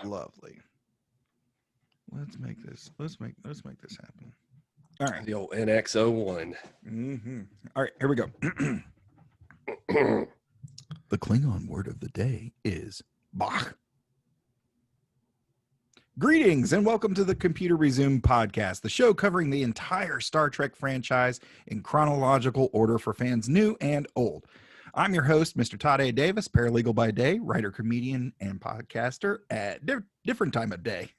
Lovely. Let's make this happen. All right. The old NX01. All right, here we go. The Klingon word of the day is Bach. Greetings and welcome to the Computer Resume podcast, the show covering the entire Star Trek franchise in chronological order for fans new and old. I'm your host, Mr. Todd A. Davis, paralegal by day, writer, comedian, and podcaster at different time of day.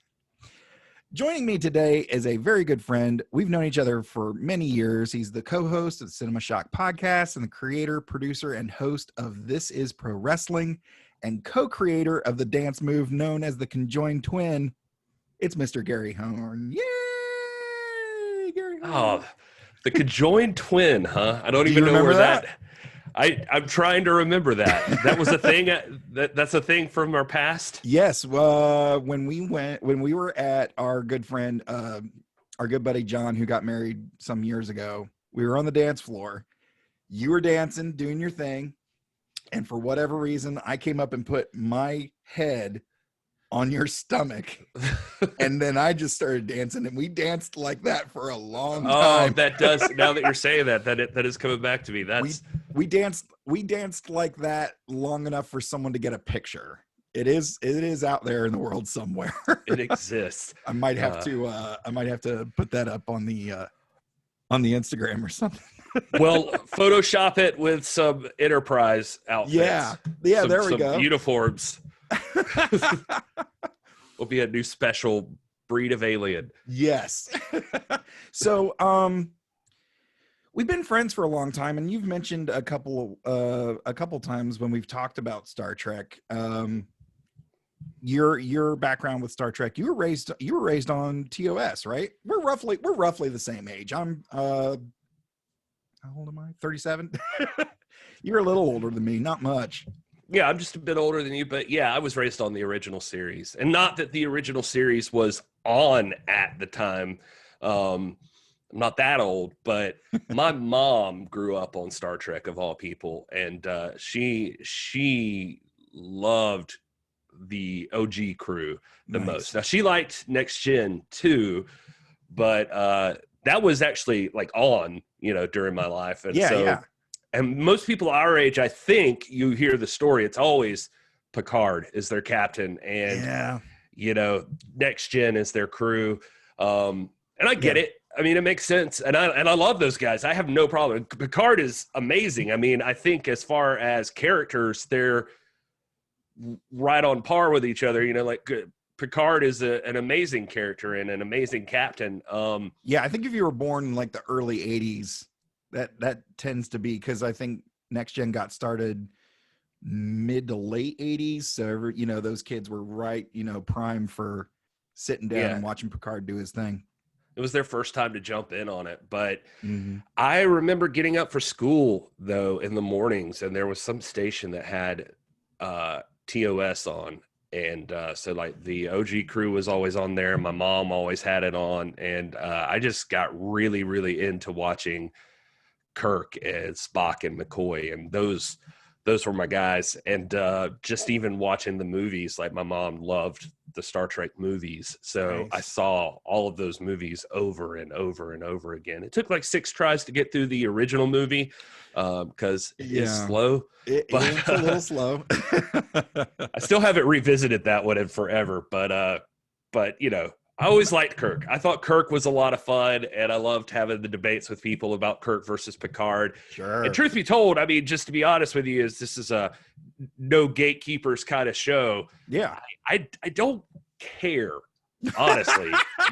Joining me today is a very good friend. We've known each other for many years. He's the co-host of the Cinema Shock podcast and the creator, producer, and host of This Is Pro Wrestling and co-creator of the dance move known as the Conjoined Twin. It's Mr. Gary Horne. Yay! Gary Horne. Oh, the Conjoined Twin, huh? I don't Do even you know where remember I'm trying to remember that. That was a thing. That's a thing from our past. Yes. When we were at our good friend, our good buddy John, who got married some years ago, we were on the dance floor. You were dancing, doing your thing. And for whatever reason, I came up and put my head on your stomach. And then I just started dancing, and we danced like that for a long time. Oh, that does. Now that you're saying that is coming back to me. That's we danced like that long enough for someone to get a picture. It is out there in the world somewhere. It exists. I might have to put that up on the Instagram or something. Well, Photoshop it with some Enterprise outfits. Yeah, there we go. Uniforms. Will be a new special breed of alien. Yes. So, we've been friends for a long time, and you've mentioned a couple times when we've talked about Star Trek. Your background with Star Trek. You were raised on TOS, right? We're roughly the same age. I'm how old am I? 37. You're a little older than me, not much. Yeah, I'm just a bit older than you, but yeah, I was raised on the original series. And not that the original series was on at the time. I'm not that old, but my mom grew up on Star Trek of all people. And she loved the OG crew the most. Now, she liked Next Gen too, but that was actually like on, during my life. And And most people our age, I think you hear the story. It's always Picard is their captain, and Next Gen is their crew. And I get it. I mean, it makes sense, and I love those guys. I have no problem. Picard is amazing. I mean, I think as far as characters, they're right on par with each other. Picard is an amazing character and an amazing captain. I think if you were born in like the early 80s. That tends to be because I think Next Gen got started mid to late 80s. So, those kids were right, prime for sitting down and watching Picard do his thing. It was their first time to jump in on it. But I remember getting up for school, though, in the mornings, and there was some station that had TOS on. And so, like, the OG crew was always on there. My mom always had it on. And I just got really, really into watching Kirk and Spock and McCoy, and those were my guys. And just even watching the movies, like my mom loved the Star Trek movies, so nice. I saw all of those movies over and over and over again. It took like 6 tries to get through the original movie because it is slow. It's a little slow. I still haven't revisited that one in forever, but I always liked Kirk. I thought Kirk was a lot of fun, and I loved having the debates with people about Kirk versus Picard. Sure. And truth be told, I mean, just to be honest with you, this is a no gatekeepers kind of show. Yeah. I don't care, honestly. I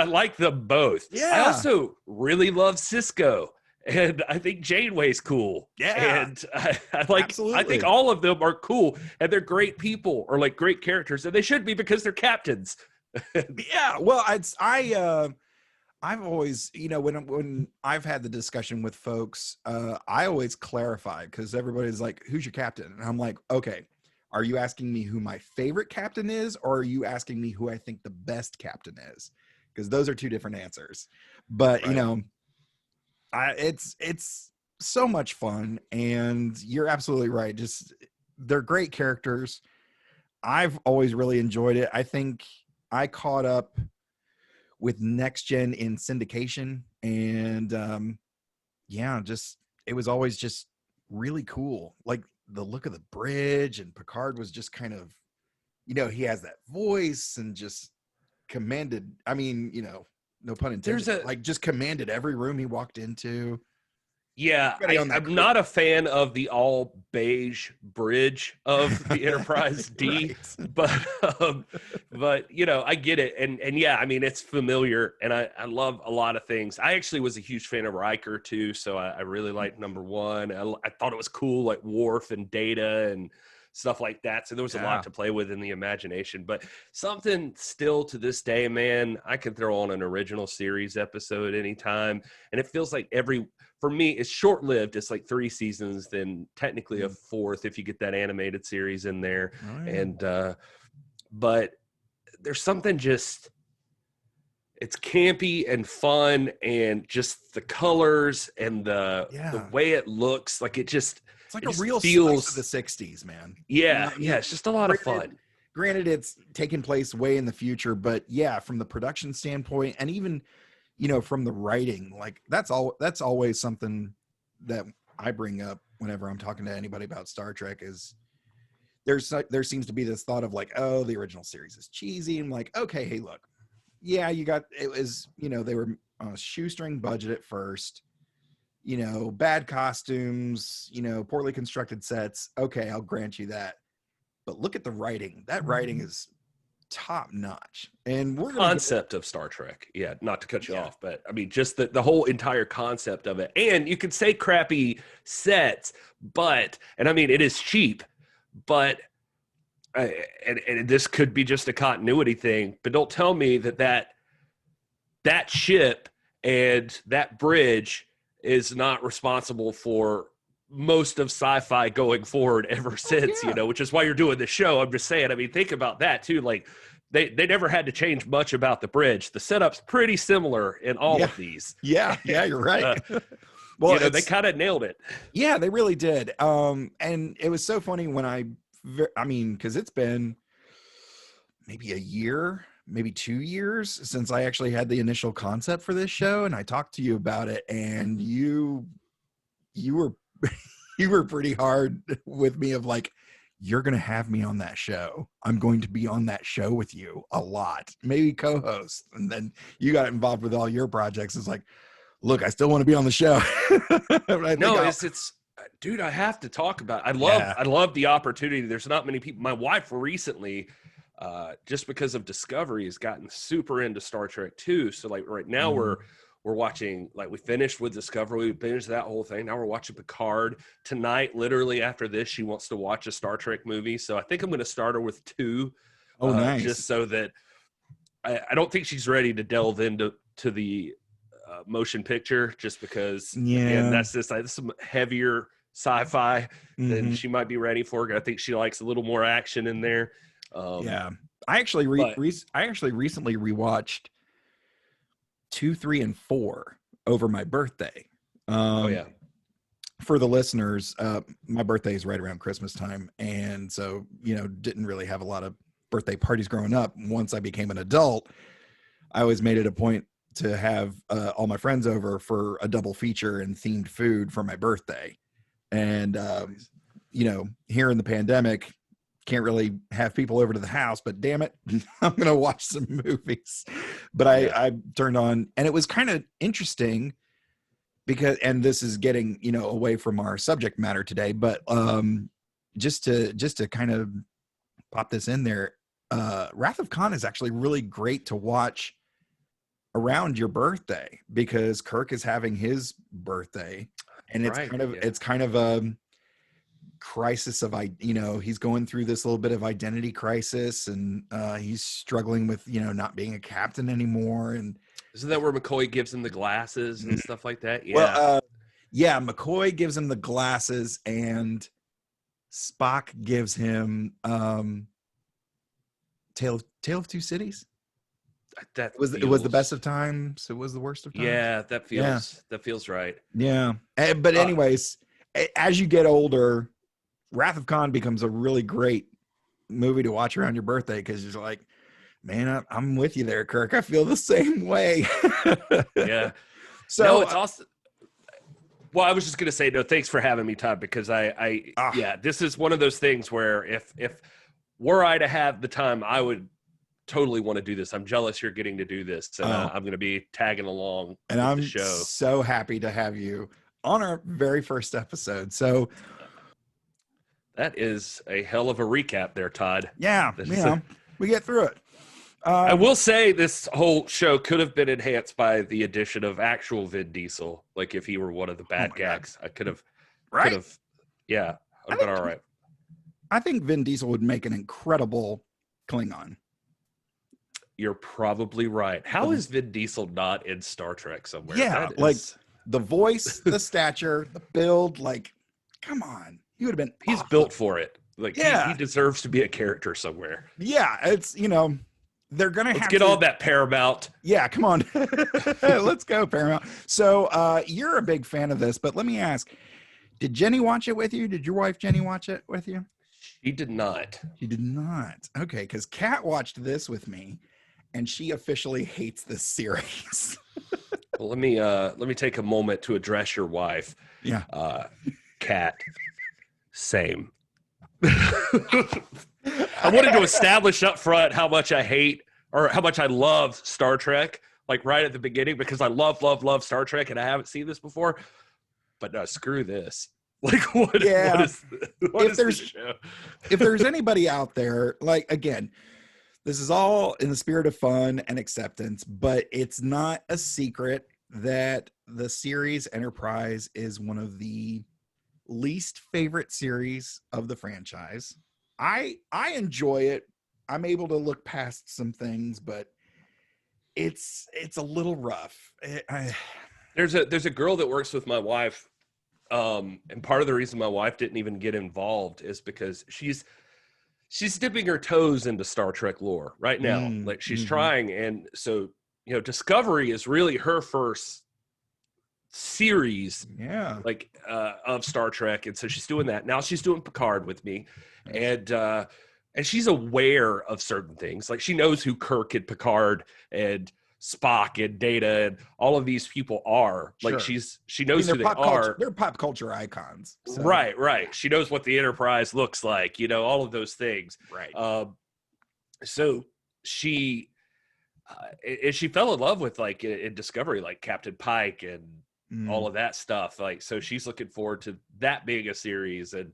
like them both. Yeah. I also really love Cisco. And I think Janeway's cool. Yeah. And I think all of them are cool, and they're great people, or like great characters, and they should be because they're captains. Yeah. Well, I've always, when I've had the discussion with folks, I always clarify because everybody's like, who's your captain? And I'm like, okay, are you asking me who my favorite captain is, or are you asking me who I think the best captain is? Because those are two different answers. But, right. It's so much fun, and you're absolutely right. Just they're great characters. I've always really enjoyed it. I think I caught up with Next Gen in syndication, and yeah, just it was always just really cool. Like the look of the bridge, and Picard was just kind of, he has that voice and just commanded. I mean, no pun intended. Like just commanded every room he walked into. Yeah, I'm not a fan of the all beige bridge of the Enterprise D, but I get it, and yeah, I mean it's familiar, and I love a lot of things. I actually was a huge fan of Riker too, so I really liked number one. I thought it was cool, like Worf and Data and stuff like that. So there was a lot to play with in the imagination, but something still to this day, man, I could throw on an original series episode anytime, and it feels like for me, it's short-lived. It's like 3 seasons, then technically a 4th if you get that animated series in there. Oh, yeah. And but there's something just, it's campy and fun, and just the colors and the way it looks, like it's like a real slice of the 60s, man. Yeah, it's just a lot of fun. Granted, it's taking place way in the future, but yeah, from the production standpoint, and even from the writing, like that's always something that I bring up whenever I'm talking to anybody about Star Trek, is there seems to be this thought of like, oh, the original series is cheesy. I'm like, okay, hey, look, yeah, it was, they were on a shoestring budget at first, bad costumes, poorly constructed sets. Okay, I'll grant you that. But look at the writing. That writing is top notch, and we're concept of Star Trek. Yeah, not to cut you off, but I mean, just the whole entire concept of it. And you could say crappy sets, and I mean, it is cheap, but and this could be just a continuity thing. But don't tell me that ship and that bridge is not responsible for most of sci-fi going forward ever since, which is why you're doing the show. I'm just saying, I mean, think about that too. Like they never had to change much about the bridge. The setup's pretty similar in all of these. Yeah, you're right. Well, they kind of nailed it. Yeah, they really did. And it was so funny when I mean, because it's been maybe a year, maybe 2 years since I actually had the initial concept for this show, and I talked to you about it, and you were you were pretty hard with me of like, you're going to have me on that show. I'm going to be on that show with you a lot, maybe co-host. And then you got involved with all your projects. It's like, look, I still want to be on the show. It's dude, I have to talk about it. I love the opportunity. There's not many people. My wife recently, just because of Discovery, has gotten super into Star Trek too. So like right now we're watching, like we finished with Discovery, we binged that whole thing. Now we're watching Picard. Tonight, literally after this, she wants to watch a Star Trek movie. So I think I'm going to start her with 2. Oh, nice. Just so that I don't think she's ready to delve into the motion picture, just because, and that's just like some heavier sci-fi than she might be ready for. I think she likes a little more action in there. I actually recently rewatched 2, 3, and 4 over my birthday. For the listeners, my birthday is right around Christmas time, and so didn't really have a lot of birthday parties growing up. Once I became an adult, I always made it a point to have all my friends over for a double feature and themed food for my birthday. And here in the pandemic, can't really have people over to the house, but damn it, I'm going to watch some movies. But I turned on, and it was kind of interesting because, and this is getting, away from our subject matter today, but just to kind of pop this in there, Wrath of Khan is actually really great to watch around your birthday, because Kirk is having his birthday, and it's kind of a crisis of, he's going through this little bit of identity crisis, and he's struggling with not being a captain anymore. And isn't that where McCoy gives him the glasses and stuff like that? McCoy gives him the glasses, and Spock gives him Tale of Two Cities. It was the best of times. It was the worst of times. Yeah, that feels right. Yeah, but anyways, as you get older, Wrath of Khan becomes a really great movie to watch around your birthday because you're like, man, I'm with you there, Kirk. I feel the same way. Yeah. So, No, it's awesome. Well, I was just gonna say no. Thanks for having me, Todd. Because ah, this is one of those things where if were I to have the time, I would totally want to do this. I'm jealous you're getting to do this, and I'm going to be tagging along and with the I'm show. so happy to have you on our very first episode. So, that is a hell of a recap there, Todd. yeah, we get through it. I will say this whole show could have been enhanced by the addition of actual Vin Diesel. Like if he were one of the bad gags, I could have, yeah, I've been all right. I think Vin Diesel would make an incredible Klingon. You're probably right. How is Vin Diesel not in Star Trek somewhere? Yeah, like the voice, the stature, the build, like, come on. He would have been He's built for it. Like yeah. he deserves to be a character somewhere. Yeah, it's they're gonna Let's get on that Paramount. Yeah, come on. Let's go, Paramount. So you're a big fan of this, but let me ask, did Jenny watch it with you? Did your wife Jenny watch it with you? She did not. She did not. Okay, because Kat watched this with me, and she officially hates this series. Well, let me take a moment to address your wife. Yeah. Kat. Same. I wanted to establish up front how much I hate or how much I love Star Trek, like right at the beginning, because I love Star Trek and I haven't seen this before. But no, screw this. Like what is this show? If there's anybody out there, like again, this is all in the spirit of fun and acceptance, but it's not a secret that the series Enterprise is one of the least favorite series of the franchise. I enjoy it. I'm able to look past some things, but it's a little rough. There's a girl that works with my wife, and part of the reason my wife didn't even get involved is because she's dipping her toes into Star Trek lore right now. Like she's trying, and so Discovery is really her first series of Star Trek, and so she's doing that now. She's doing Picard with me, and she's aware of certain things. Like she knows who Kirk and Picard and Spock and Data and all of these people are. Like she knows who they are. They're pop culture icons. So. Right. She knows what the Enterprise looks like, all of those things. Right. So she fell in love with like in Discovery, like Captain Pike and all of that stuff. Like, so she's looking forward to that being a series and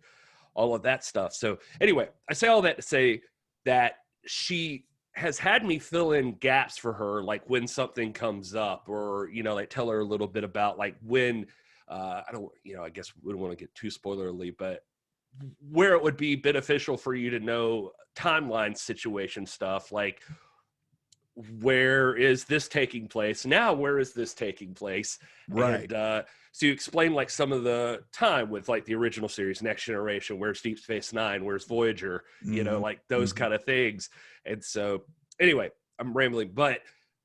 all of that stuff. So anyway, I say all that to say that she has had me fill in gaps for her, like when something comes up, or like tell her a little bit about like when I guess we don't want to get too spoilerly, but where it would be beneficial for you to know timeline situation stuff, like where is this taking place now, where is this taking place, right? And so you explain like some of the time with like the original series, Next Generation, where's Deep Space Nine, where's Voyager, like those kind of things. And so anyway, I'm rambling, but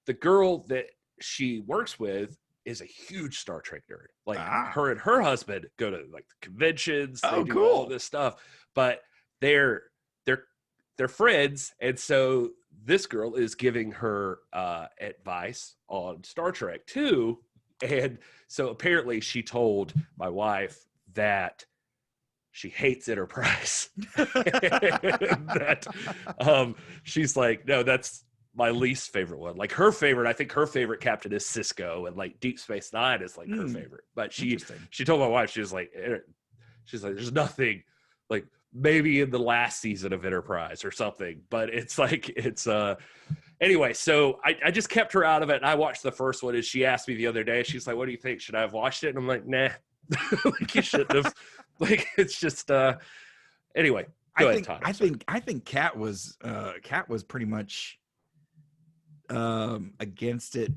the girl that she works with is a huge Star Trek nerd. Like her and her husband go to like the conventions, they do all this stuff, but they're friends. And so this girl is giving her advice on Star Trek too. And so apparently she told my wife that she hates Enterprise. That she's like, no, that's my least favorite one. Like her favorite, I think her favorite captain is Cisco, and like Deep Space Nine is like her favorite. But she told my wife, she's like, there's nothing like maybe in the last season of Enterprise or something, but it's like anyway, so I just kept her out of it, and I watched the first one, and she asked me the other day, she's like, what do you think, should I have watched it? And I'm like, nah. Like you shouldn't have. Like it's just anyway, go ahead, Todd. I think Kat was pretty much against it,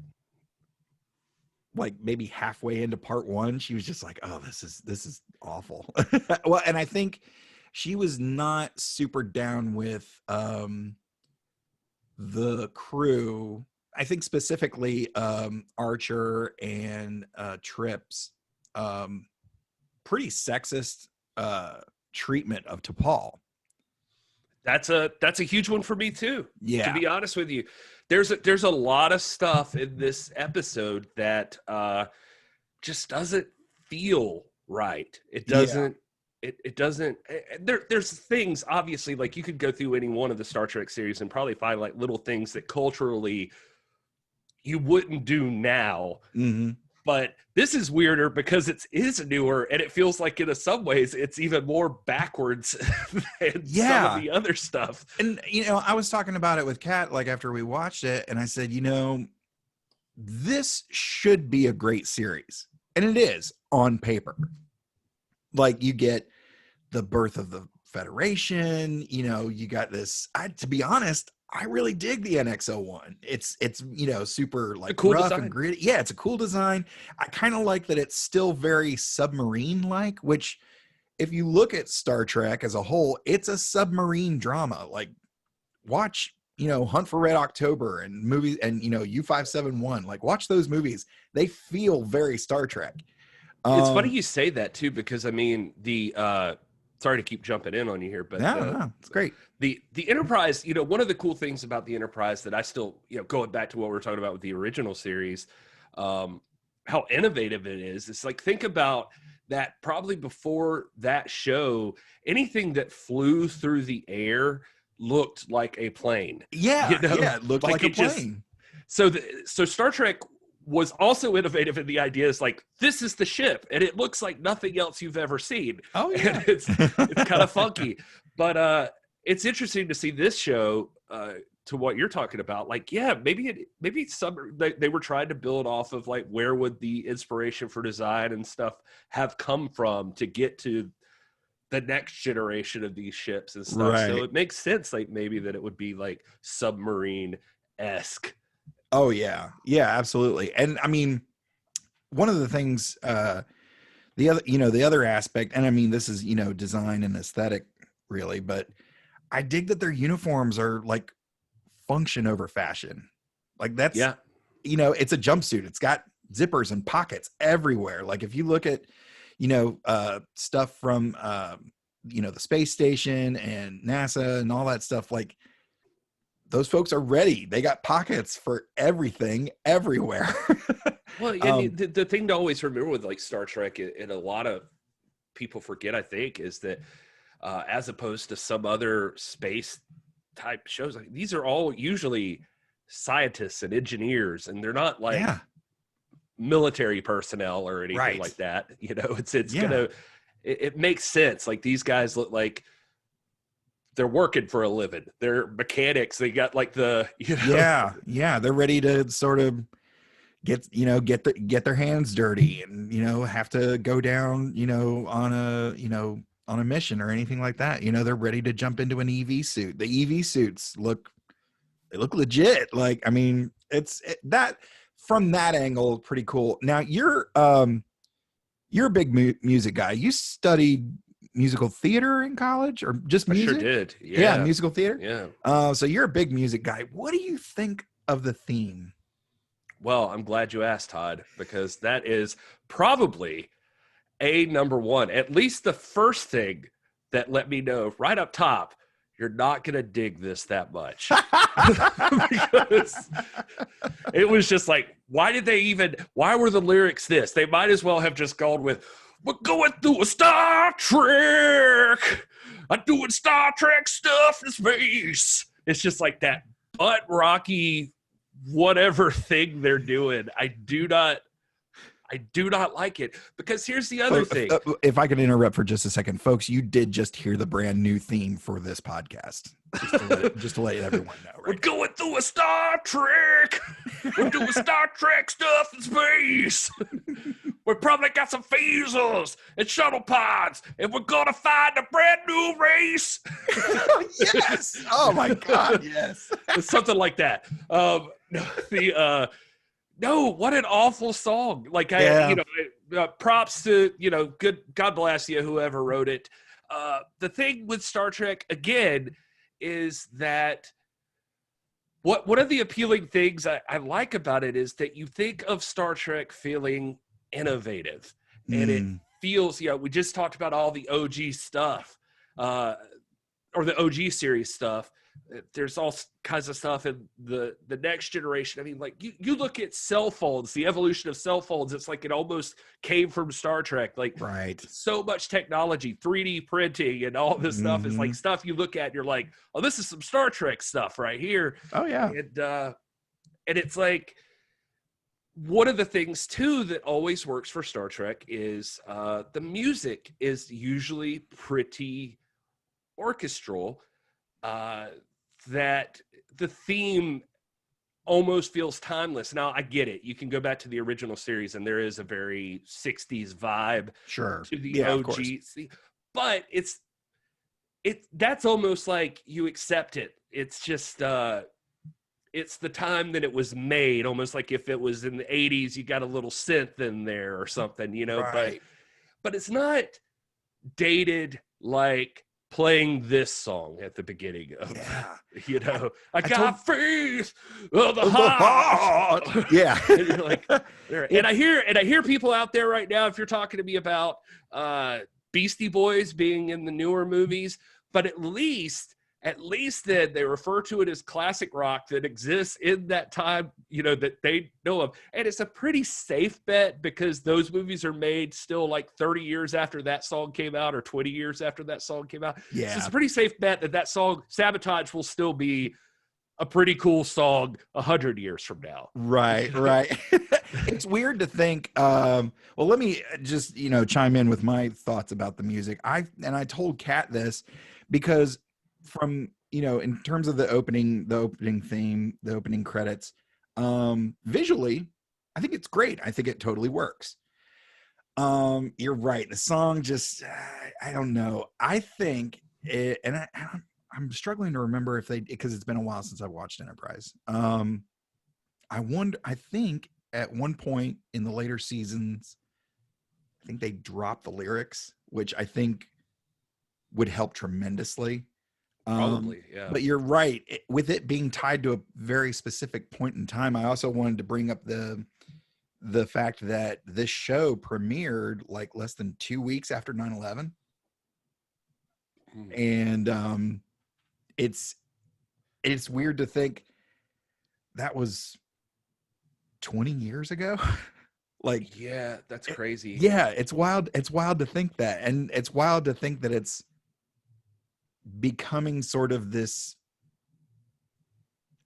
like maybe halfway into part one. She was just like, oh, this is awful. Well, and I think she was not super down with the crew. I think specifically Archer and Trips, pretty sexist treatment of T'Pol. That's a huge one for me too. Yeah. To be honest with you, there's a lot of stuff in this episode that just doesn't feel right. It doesn't. It doesn't. There's things, obviously, like you could go through any one of the Star Trek series and probably find like little things that culturally you wouldn't do now. Mm-hmm. But this is weirder because it is newer, and it feels like in some ways it's even more backwards than some of the other stuff. And, I was talking about it with Kat, like after we watched it, and I said, this should be a great series. And it is on paper. Like you get the birth of the Federation, you got this, to be honest, I really dig the NX-01. It's super like cool rough design. And gritty. Yeah, it's a cool design. I kind of like that it's still very submarine-like, which if you look at Star Trek as a whole, it's a submarine drama. Like watch, Hunt for Red October and movies and, U-571. Like watch those movies. They feel very Star Trek. It's funny you say that too, because I mean sorry to keep jumping in on you here, but no, it's great. The Enterprise, one of the cool things about the Enterprise that I still, going back to what we were talking about with the original series, how innovative it is. It's like, think about that. Probably before that show, anything that flew through the air looked like a plane. Yeah, it looked like a plane. So Star Trek was also innovative in the idea is like, this is the ship and it looks like nothing else you've ever seen. Oh yeah. And it's kind of funky, but it's interesting to see this show to what you're talking about. Like, yeah, maybe they were trying to build off of like, where would the inspiration for design and stuff have come from to get to the next generation of these ships and stuff. Right. So it makes sense. Like maybe that it would be like submarine-esque. Oh yeah. Yeah, absolutely. And I mean, one of the things, the other aspect, and I mean, this is, design and aesthetic really, but I dig that their uniforms are like function over fashion. Like that's, it's a jumpsuit. It's got zippers and pockets everywhere. Like if you look at, stuff from, the space station and NASA and all that stuff, like, those folks are ready. They got pockets for everything, everywhere. Well, and the thing to always remember with like Star Trek, and a lot of people forget, I think, is that as opposed to some other space type shows, like, these are all usually scientists and engineers, and they're not like military personnel or anything like that. It makes sense. Like these guys look like they're working for a living. They're mechanics. They got like the, they're ready to sort of get their hands dirty and, have to go down, on a mission or anything like that. They're ready to jump into an EV suit. The EV suits look legit. Like, I mean, that from that angle, pretty cool. Now you're a big music guy. You studied musical theater in college or just music? I sure did. Yeah, musical theater. Yeah. So you're a big music guy. What do you think of the theme? Well, I'm glad you asked, Todd, because that is probably number one, at least the first thing that let me know right up top, you're not going to dig this that much. Because it was just like, why were the lyrics this? They might as well have just gone with, we're going through a Star Trek. I'm doing Star Trek stuff in space. It's just like that butt rocky, whatever thing they're doing. I do not like it, because here's the other thing. If I could interrupt for just a second, folks, you did just hear the brand new theme for this podcast. Just to let everyone know. Right? We're going through a Star Trek. We're doing Star Trek stuff in space. We probably got some phasers and shuttle pods, and we're gonna find a brand new race. Yes. Oh my God. Yes. It's something like that. No, what an awful song. Like, props to, good, God bless you, whoever wrote it. The thing with Star Trek, again, is that one of the appealing things I like about it is that you think of Star Trek feeling innovative. And it feels, we just talked about all the OG stuff. or the OG series stuff. There's all kinds of stuff in the next generation. I mean, like you look at cell phones, the evolution of cell phones, it's like it almost came from Star Trek. Like Right. so much technology, 3D printing and all this stuff is like stuff you look at and you're like, oh, this is some Star Trek stuff right here. Oh yeah. And it's like, one of the things too that always works for Star Trek is the music is usually pretty orchestral, that the theme almost feels timeless. Now I get it. You can go back to the original series and there is a very 60s vibe Sure. to the Yeah, OG, but that's almost like you accept it. It's just, it's the time that it was made, almost like if it was in the 80s, you got a little synth in there or something, you know, right. but it's not dated like playing this song at the beginning of, you know, I got faith of the heart. Yeah. And you're like, and I hear people out there right now, if you're talking to me about Beastie Boys being in the newer movies, but at least then they refer to it as classic rock that exists in that time, you know, that they know of. And it's a pretty safe bet because those movies are made still like 30 years after that song came out or 20 years after that song came out. Yeah. So it's a pretty safe bet that song Sabotage will still be a pretty cool song 100 years from now. Right. It's weird to think, well, let me just, you know, chime in with my thoughts about the music. I told Kat this because from, you know, in terms of the opening theme, the opening credits, visually, I think it's great. I think it totally works. You're right. The song just, I don't know. I think it, and I'm struggling to remember if because it's been a while since I've watched Enterprise. I think at one point in the later seasons, I think they dropped the lyrics, which I think would help tremendously. Probably, yeah. But you're right. With it being tied to a very specific point in time, I also wanted to bring up the fact that this show premiered like less than 2 weeks after 9/11. And it's weird to think that was 20 years ago. Like, yeah, that's crazy. Yeah, it's wild. It's wild to think that. And it's wild to think that it's becoming sort of this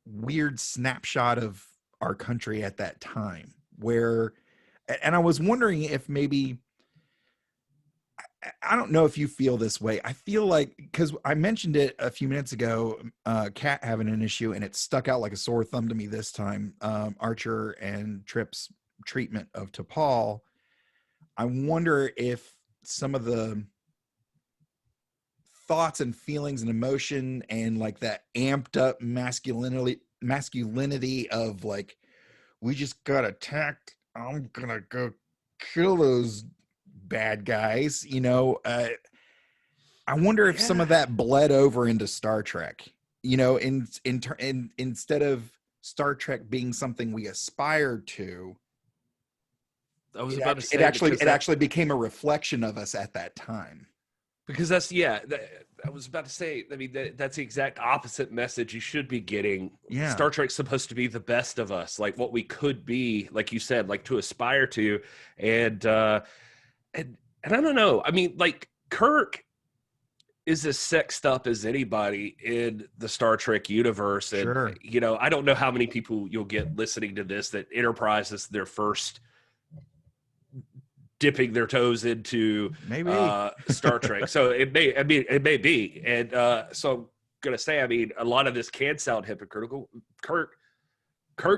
weird snapshot of our country at that time where, and I was wondering if maybe, I don't know if you feel this way. I feel like, because I mentioned it a few minutes ago, Kat having an issue, and it stuck out like a sore thumb to me this time. Archer and Trip's treatment of T'Pol. I wonder if some of the thoughts and feelings and emotion and like that amped up masculinity of like, we just got attacked, I'm gonna go kill those bad guys, you know. I wonder if some of that bled over into Star Trek, you know, instead of Star Trek being something we aspired to, I was about to say it actually became a reflection of us at that time. Because that's, I was about to say, I mean, that's the exact opposite message you should be getting. Yeah. Star Trek's supposed to be the best of us, like what we could be, like you said, like to aspire to. And I don't know. I mean, like Kirk is as sexed up as anybody in the Star Trek universe. And, Sure. You know, I don't know how many people you'll get listening to this that Enterprise is their first dipping their toes into Maybe Star Trek. So it may be. And so I'm going to say, I mean, a lot of this can sound hypocritical. Kirk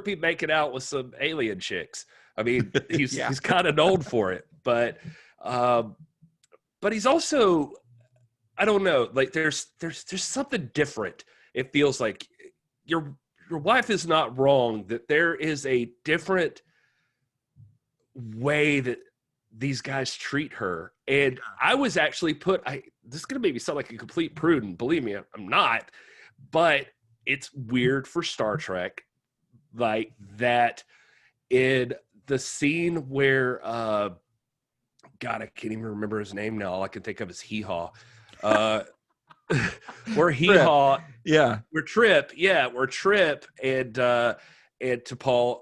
be making out with some alien chicks. I mean, he's kind of known for it, but he's also, I don't know, like there's something different. It feels like your wife is not wrong, that there is a different way that these guys treat her. And I was actually this is going to make me sound like a complete prude, and believe me, I'm not, but it's weird for Star Trek like that. In the scene where, God, I can't even remember his name now. All I can think of is Hee Haw. where Hee Trip. Haw, Yeah. where Trip, where Trip and T'Pol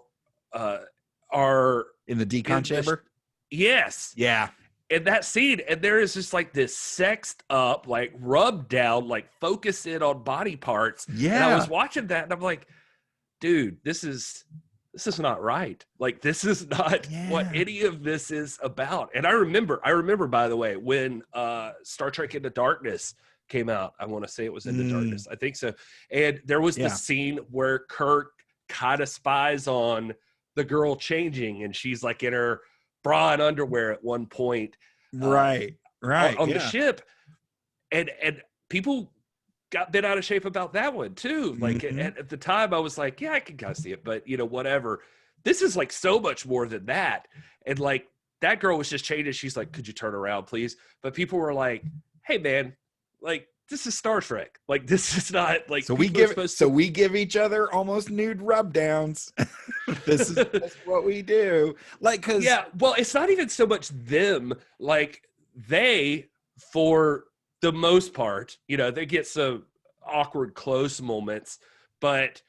are In the decon in chamber. yes, Yeah. in that scene, and there is just like this sexed up, like rubbed down, like focus in on body parts. And I was Yeah. watching that, and I'm like, dude, this is not right. Like, this is not what Yeah. any of this is about. And I remember, by the way, when Star Trek Into Darkness came out. I want to say it was Into Darkness. I think so. And there was the scene where Kirk kind of spies on the girl changing, and she's like in her bra and underwear at one point, Right. on the Yeah. ship, and people got bent out of shape about that one too. Like at the time, I was like, yeah, I can kind of see it, but whatever. This is like so much more than that. And like that girl was just changing. She's like, could you turn around, please? But people were like, hey, man, like this is Star Trek. Like this is not like so we give each other almost nude rub downs. This is what we do. Like, because well, it's not even so much them. Like they, for the most part, they get some awkward close moments, but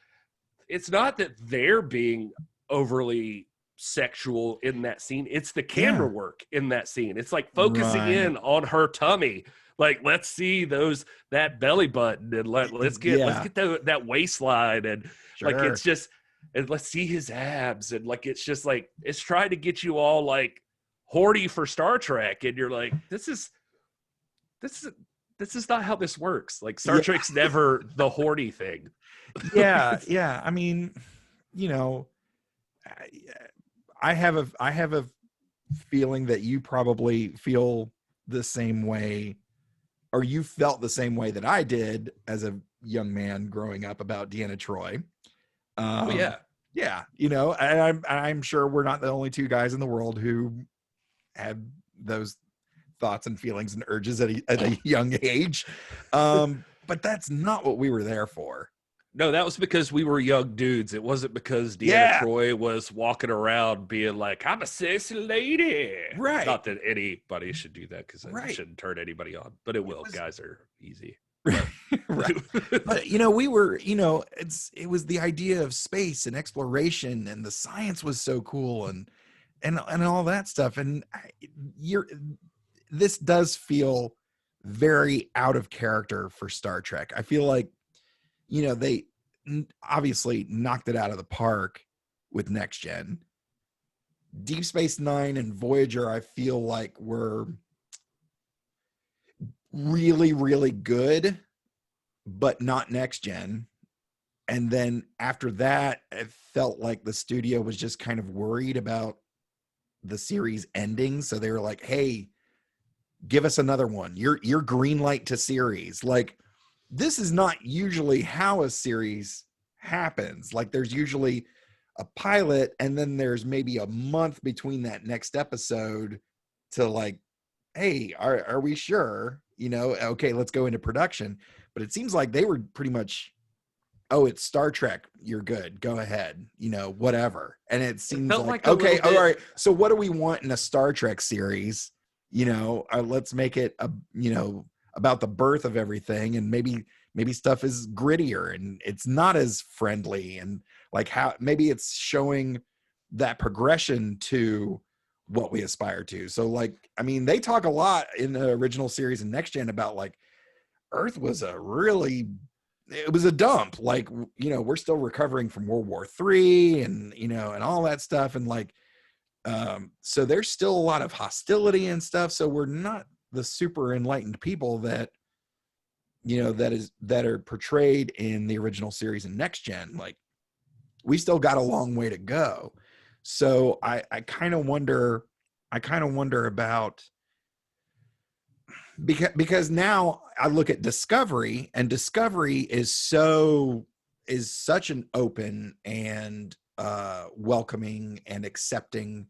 it's not that they're being overly sexual in that scene. It's the camera work in that scene. It's like focusing in on her tummy. Like, let's see that belly button, and let's get that waistline, and like it's just, and let's see his abs, and like it's just like it's trying to get you all like horny for Star Trek, and you're like, this is not how this works. Like Star Trek's never the horny thing. Yeah. I mean, I have a feeling that you probably feel the same way, or you felt the same way that I did as a young man growing up about Deanna Troi. Yeah. And I'm sure we're not the only two guys in the world who had those thoughts and feelings and urges at a young age. But that's not what we were there for. No, that was because we were young dudes. It wasn't because Deanna Troi was walking around being like, I'm a sexy lady. Right. Not that anybody should do that, because it shouldn't turn anybody on, but it will. Guys are easy. Right. But we were, it was the idea of space and exploration, and the science was so cool, and all that stuff. And this does feel very out of character for Star Trek. I feel like, they obviously knocked it out of the park with Next Gen. Deep Space Nine and Voyager, I feel like, were really, really good, but not Next Gen. And then after that, it felt like the studio was just kind of worried about the series ending. So they were like, hey, give us another one. You're green light to series. Like, this is not usually how a series happens. Like, there's usually a pilot, and then there's maybe a month between that next episode to like, hey, are we sure? Okay, let's go into production. But it seems like they were pretty much, oh, it's Star Trek, you're good, go ahead, whatever. And it seems like okay, all right, so what do we want in a Star Trek series? Let's make it about the birth of everything, and maybe stuff is grittier and it's not as friendly, and like how maybe it's showing that progression to what we aspire to. So like, I mean, they talk a lot in the original series and Next Gen about like Earth was it was a dump. Like, we're still recovering from World War III and and all that stuff, and like so there's still a lot of hostility and stuff. So we're not the super enlightened people that that are portrayed in the original series and Next Gen. Like, we still got a long way to go. So I kind of wonder about, because now I look at Discovery, and Discovery is such an open and welcoming and accepting,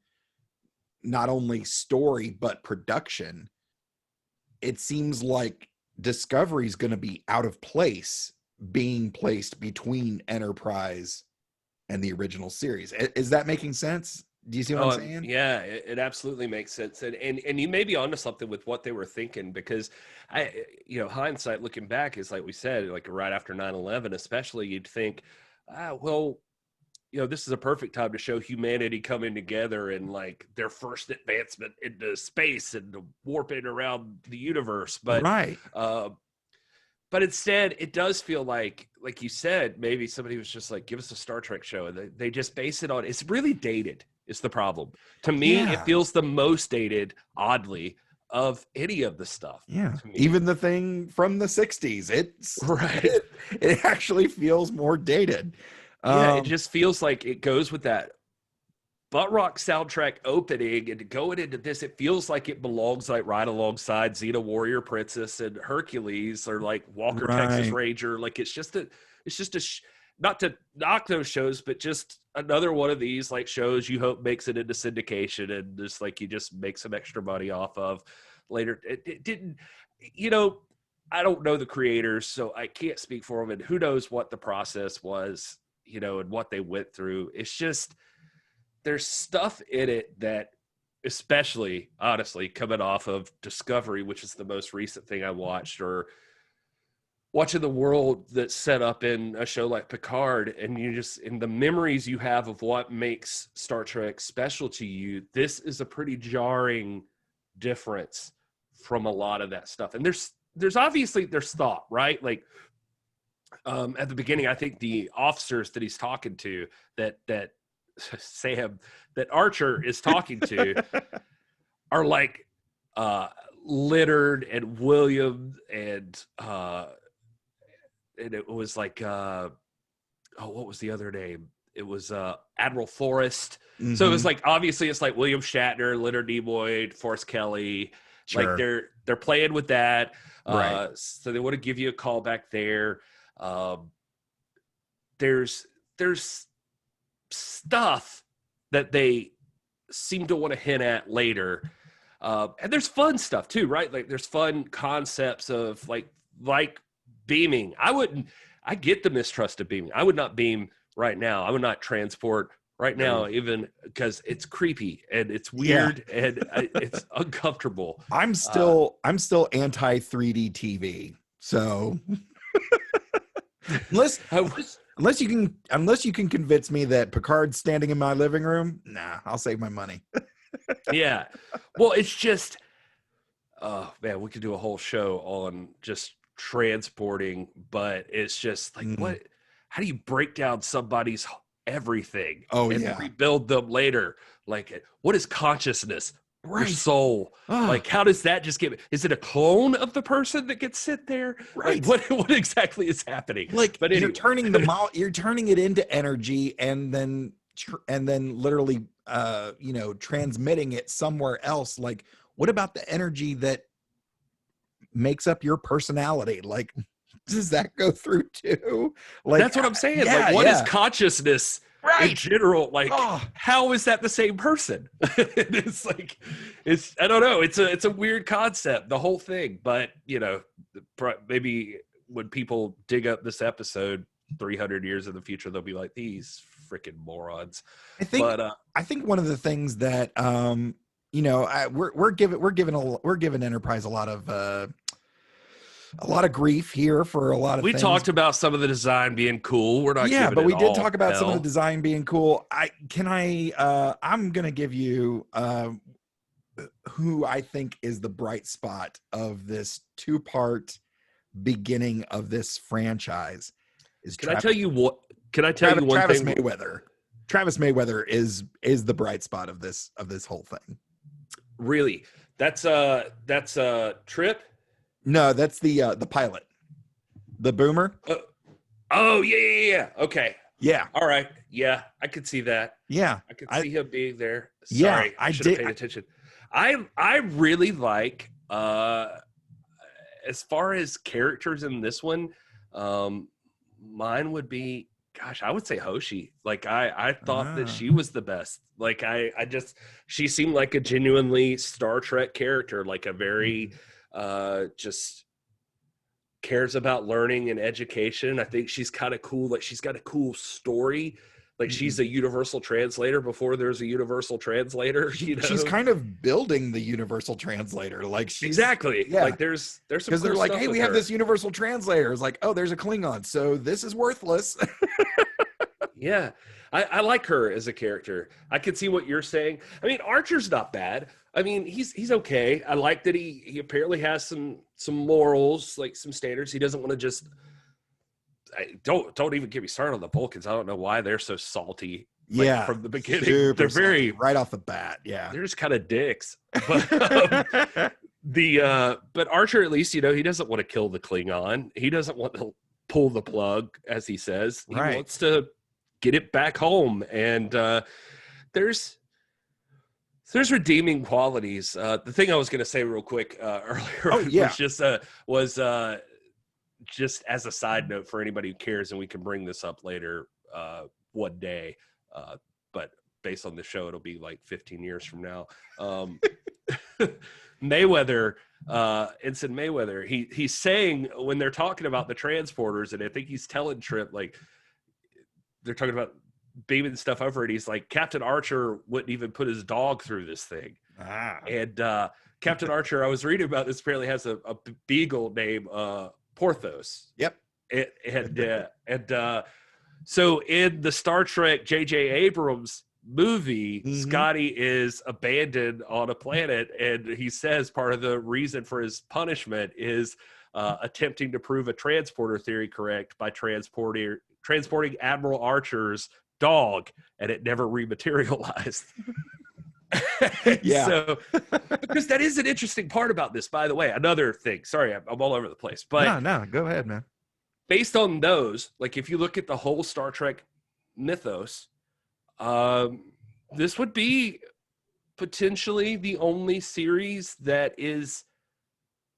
not only story but production. It seems like Discovery is going to be out of place being placed between Enterprise and the original series. Is that making sense? Do you see what I'm saying? Yeah, it absolutely makes sense. And you may be onto something with what they were thinking, because hindsight looking back is, like we said, like right after 9/11, especially, you'd think, well, this is a perfect time to show humanity coming together and like their first advancement into space and warping around the universe. Right. But instead, it does feel like you said, maybe somebody was just like, give us a Star Trek show. And they just base it on, it's really dated is the problem. To me, it feels the most dated, oddly, of any of the stuff. Yeah. To me. Even the thing from the 60s, it's right. It actually feels more dated. Yeah, it just feels like it goes with that butt rock soundtrack opening, and going into this, it feels like it belongs like right alongside Xena Warrior Princess and Hercules, or like Walker Texas Ranger. Like it's just a not to knock those shows, but just another one of these like shows you hope makes it into syndication and just like you just make some extra money off of later. It didn't, I don't know the creators, so I can't speak for them, and who knows what the process was, and what they went through. It's just, there's stuff in it that, especially honestly coming off of Discovery, which is the most recent thing I watched, or watching the world that's set up in a show like Picard, and you just, in the memories you have of what makes Star Trek special to you, this is a pretty jarring difference from a lot of that stuff. And there's obviously thought, right? Like at the beginning, I think the officers that he's talking to, that Sam, that Archer is talking to, are like Leonard and William, and it was like what was the other name? It was Admiral Forrest. Mm-hmm. So it was like, obviously it's like William Shatner, Leonard Nimoy, Forrest Kelly. Sure. Like they're playing with that. Right. So they want to give you a call back there. There's stuff that they seem to want to hint at later. And there's fun stuff too, right? Like there's fun concepts of like beaming. I get the mistrust of beaming. I would not beam right now. I would not transport right now, even because it's creepy and it's weird and it's uncomfortable. I'm still anti 3D TV. So unless you can convince me that Picard's standing in my living room, nah, I'll save my money. Yeah. Well, it's just, oh man, we could do a whole show on just transporting, but it's just like, how do you break down somebody's everything and rebuild them later? Like, what is consciousness? Right. Your soul. Like, how does that just is it a clone of the person that gets sent there? Right. Like, what exactly is happening? Like, but anyway. You're turning it into energy, and then literally transmitting it somewhere else. Like, what about the energy that makes up your personality? Like, does that go through too? Like, that's what I'm saying. Like, what is consciousness in general? Like, how is that the same person? It's like, I don't know. It's a weird concept, the whole thing. But maybe when people dig up this episode 300 years in the future, they'll be like, these freaking morons. I think one of the things that we're giving Enterprise a lot of grief here for a lot of things. We talked about some of the design being cool. We're not but we did talk about some of the design being cool. I'm gonna give you who I think is the bright spot of this 2-part beginning of this franchise. Can I tell you one Travis thing? Travis Mayweather is the bright spot of this whole thing. Really? That's Trip? No, that's the pilot. The boomer? Yeah. Okay. Yeah. All right. Yeah, I could see that. Yeah. I could see him being there. Sorry, I should have paid attention. I really like as far as characters in this one, mine would be, gosh, I would say Hoshi. Like I thought that she was the best. Like she seemed like a genuinely Star Trek character, like a very just cares about learning and education. I think she's kind of cool. Like she's got a cool story Like she's a universal translator before there's a universal translator. She's kind of building the universal translator. Like exactly. Yeah. Like there's some because cool they're like, stuff hey, with we have her. this universal translator. It's like, oh, there's a Klingon, so this is worthless. Yeah, I like her as a character. I can see what you're saying. I mean, Archer's not bad. I mean, he's okay. I like that he apparently has some morals, like some standards. He doesn't want to just don't even get me started on the Vulcans. I don't know why they're so salty. Like, from the beginning, they're very right off the bat. Yeah, they're just kind of dicks. But but Archer, at least, he doesn't want to kill the Klingon. He doesn't want to pull the plug, as he says. He wants to get it back home, and there's redeeming qualities. The thing I was going to say real quick earlier was just as a side note for anybody who cares, and we can bring this up later one day, but based on the show, it'll be like 15 years from now. Mayweather, Ensign Mayweather, he's saying when they're talking about the transporters, and I think he's telling Trip, like, they're talking about beaming stuff over it. He's like, Captain Archer wouldn't even put his dog through this thing. And Captain Archer, I was reading about this, apparently has a beagle named Porthos. Yep. So in the Star Trek J.J. Abrams movie, Scotty is abandoned on a planet, and he says part of the reason for his punishment is attempting to prove a transporter theory correct by transporting Admiral Archer's dog, and it never rematerialized. Yeah. So, because that is an interesting part about this, by the way. Another thing, sorry, I'm all over the place, but no, go ahead, man. Based on those, like if you look at the whole Star Trek mythos, this would be potentially the only series that is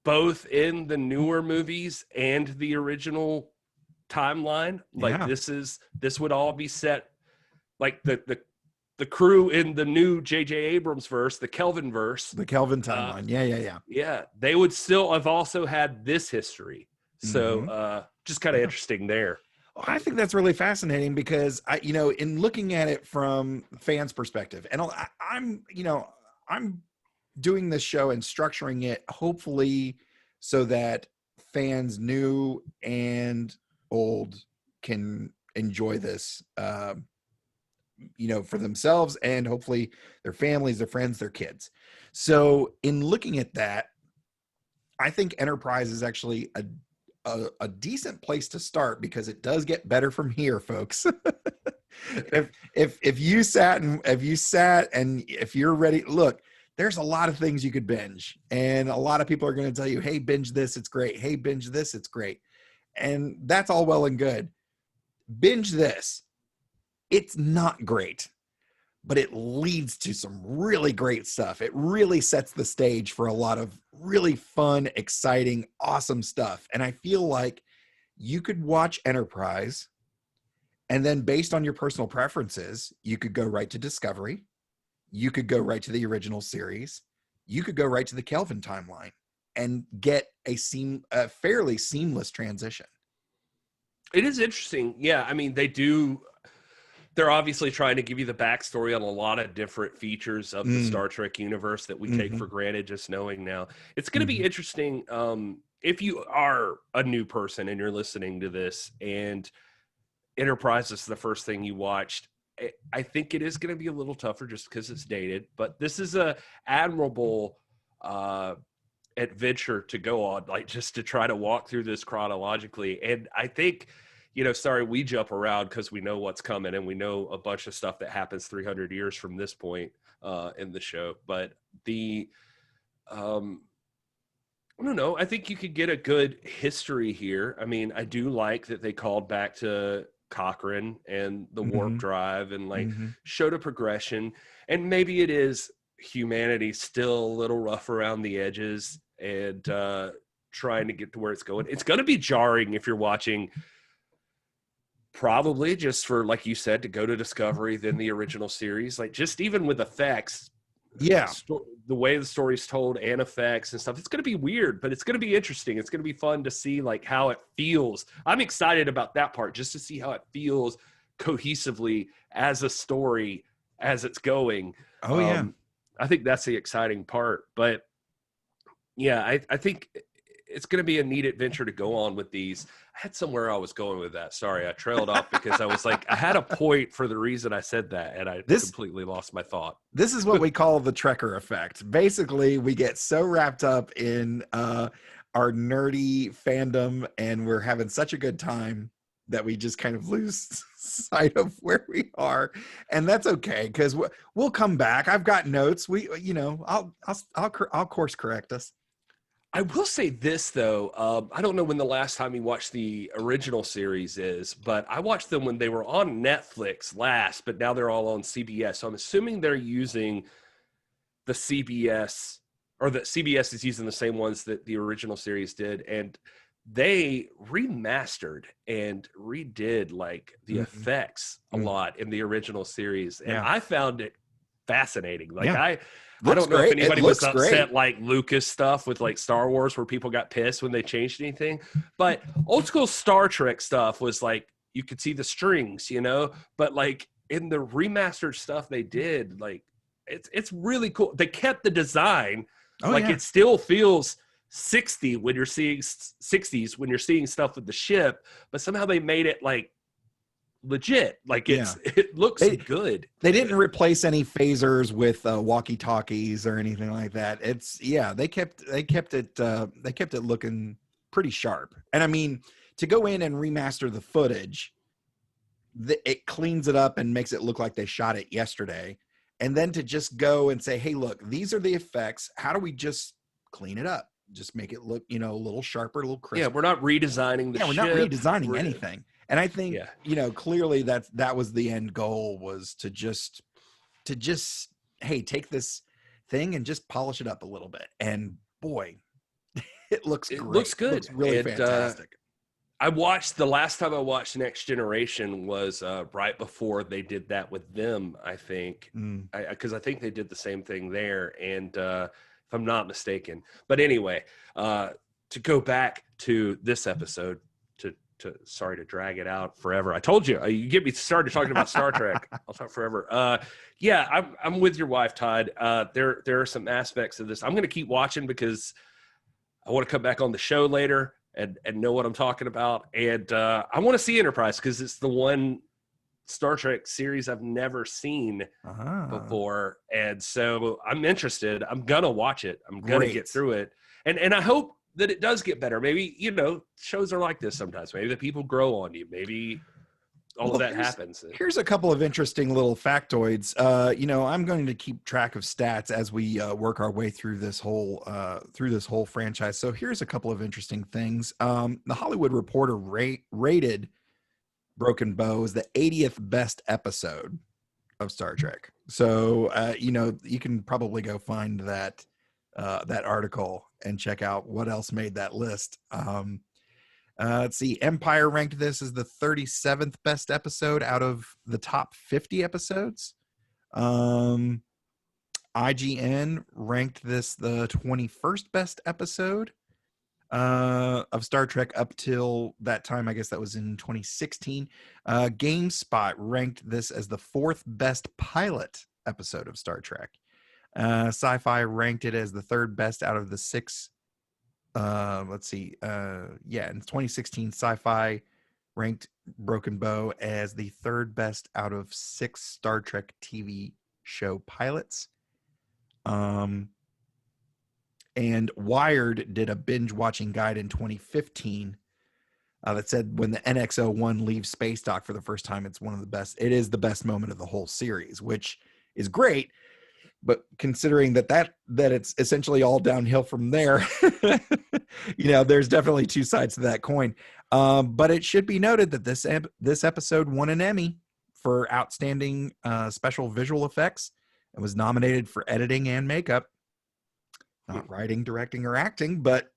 both in the newer movies and the original timeline. Like this would all be set, like the crew in the new J.J. Abrams verse, the Kelvin verse, the Kelvin timeline. Yeah, they would still have also had this history. So just kind of interesting there. I think that's really fascinating because in looking at it from fans' perspective, and I'm doing this show and structuring it hopefully so that fans new and old can enjoy this, for themselves and hopefully their families, their friends, their kids. So in looking at that, I think Enterprise is actually a decent place to start because it does get better from here, folks. if you sat and if you're ready, look, there's a lot of things you could binge, and a lot of people are going to tell you, hey, binge this, it's great. Hey, binge this, it's great. And that's all well and good. Binge this. It's not great, but it leads to some really great stuff. It really sets the stage for a lot of really fun, exciting, awesome stuff. And I feel like you could watch Enterprise, and then based on your personal preferences, you could go right to Discovery. You could go right to the original series. You could go right to the Kelvin timeline and get a fairly seamless transition. It is interesting. Yeah, I mean, they're obviously trying to give you the backstory on a lot of different features of the Star Trek universe that we take for granted just knowing now. It's going to be interesting if you are a new person and you're listening to this and Enterprise is the first thing you watched. I think it is going to be a little tougher just because it's dated, but this is a admirable adventure to go on, like just to try to walk through this chronologically. And I think, sorry, we jump around because we know what's coming and we know a bunch of stuff that happens 300 years from this point in the show. But I don't know. I think you could get a good history here. I mean, I do like that they called back to Cochrane and the warp drive and showed a progression. And maybe it is humanity still a little rough around the edges and trying to get to where it's going. It's going to be jarring if you're watching, probably just for, like you said, to go to Discovery than the original series. Like just even with effects, the way the story's told and effects and stuff, it's going to be weird, but it's going to be interesting. It's going to be fun to see like how it feels. I'm excited about that part, just to see how it feels cohesively as a story as it's going. Oh yeah. I think that's the exciting part. But yeah, I think it's going to be a neat adventure to go on with these. I had somewhere I was going with that. Sorry, I trailed off because I was like, I had a point for the reason I said that, and I completely lost my thought. This is what we call the Trekker effect. Basically, we get so wrapped up in our nerdy fandom, and we're having such a good time that we just kind of lose sight of where we are, and that's okay because we'll come back. I've got notes. I'll course correct us. I will say this, though. I don't know when the last time you watched the original series is, but I watched them when they were on Netflix last, but now they're all on CBS. So I'm assuming they're using the CBS, or that CBS is using the same ones that the original series did. And they remastered and redid like the effects a lot in the original series. And I found it fascinating. Like I don't know if anybody was upset like Lucas stuff with like Star Wars where people got pissed when they changed anything. But old school Star Trek stuff was like, you could see the strings, but like in the remastered stuff they did, like it's really cool. They kept the design. It still feels 60 when you're seeing 60s when you're seeing stuff with the ship, but somehow they made it like legit. Like it looks good. They didn't replace any phasers with walkie talkies or anything like that. They kept it looking pretty sharp. And I mean, to go in and remaster the footage, it cleans it up and makes it look like they shot it yesterday. And then to just go and say, hey, look, these are the effects. How do we just clean it up? Just make it look, a little sharper, a little crisper. Yeah, we're not redesigning the ship. We're not redesigning anything. And I think, clearly that was the end goal, was to just, hey, take this thing and just polish it up a little bit. And boy, it looks great. It looks good. It looks really fantastic. The last time I watched Next Generation was right before they did that with them, I think. Because I think they did the same thing there. And if I'm not mistaken. But anyway, to go back to this episode, sorry to drag it out forever. I told you, you get me started talking about Star Trek. I'll talk forever. I'm with your wife, Todd. There are some aspects of this I'm going to keep watching because I want to come back on the show later and know what I'm talking about. And I want to see Enterprise because it's the one Star Trek series I've never seen before. And so I'm interested. I'm going to watch it. I'm going to get through it. And I hope that it does get better. Maybe, shows are like this sometimes. Maybe the people grow on you. Maybe all of that happens. Here's a couple of interesting little factoids. I'm going to keep track of stats as we work our way through this whole franchise. So here's a couple of interesting things. The Hollywood Reporter rated Broken Bow as the 80th best episode of Star Trek. So, you can probably go find that article and check out what else made that list. Let's see. Empire ranked this as the 37th best episode out of the top 50 episodes. IGN ranked this the 21st best episode of Star Trek up till that time. I guess that was in 2016. GameSpot ranked this as the 4th best pilot episode of Star Trek. Sci-Fi ranked it as the 3rd best out of the 6. In 2016, Sci-Fi ranked Broken Bow as the 3rd best out of 6 Star Trek TV show pilots. And Wired did a binge watching guide in 2015 that said when the NX-01 leaves space dock for the first time, it's one of the best. It is the best moment of the whole series, which is great. But considering that it's essentially all downhill from there, there's definitely two sides to that coin. But it should be noted that this episode won an Emmy for outstanding special visual effects and was nominated for editing and makeup. Not writing, directing, or acting, but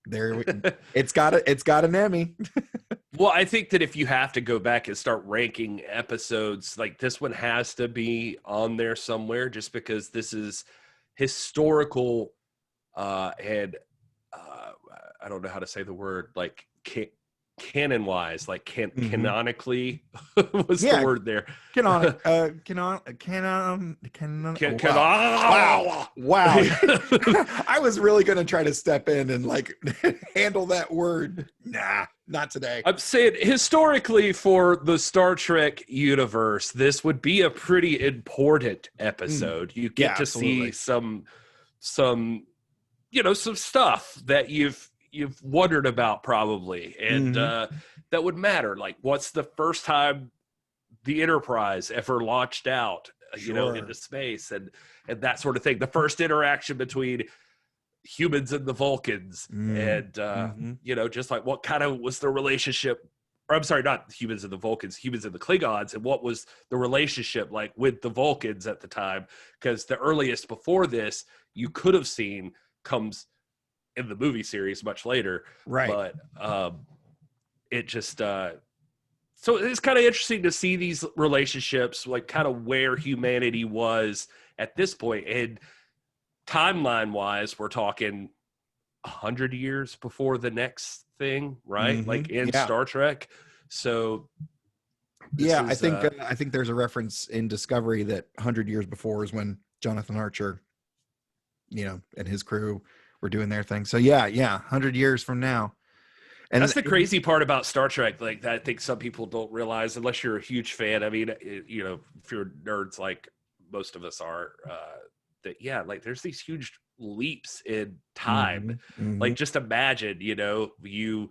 it's got an Emmy. Well, I think that if you have to go back and start ranking episodes, like this one has to be on there somewhere, just because this is historical and I don't know how to say the word, like canon wise, like Mhm. canonically, what's Yeah. the word there? Canon. Wow. Wow. I was really going to try to step in and like handle that word. Nah, not today. I'm saying historically for the Star Trek universe, this would be a pretty important episode. You get Yeah, to absolutely. see some some stuff that you've wondered about probably, and that would matter. Like, what's the first time the Enterprise ever launched out, Sure. into space, and that sort of thing. The first interaction between humans and the Vulcans, and just like what kind of was the relationship. Or I'm sorry, not humans and the Vulcans, humans and the Klingons, and what was the relationship like with the Vulcans at the time? Because the earliest before this you could have seen comes in the movie series much later, Right. but it just so it's kind of interesting to see these relationships, like kind of where humanity was at this point. And timeline wise, we're talking 100 years before the next thing, right? Like in Star Trek. So I think there's a reference in Discovery that 100 years before is when Jonathan Archer, and his crew were doing their thing. So 100 years from now. And that's the crazy part about Star Trek, like that I think some people don't realize unless you're a huge fan. I mean, if you're nerds like most of us are, that like there's these huge leaps in time. Like just imagine, you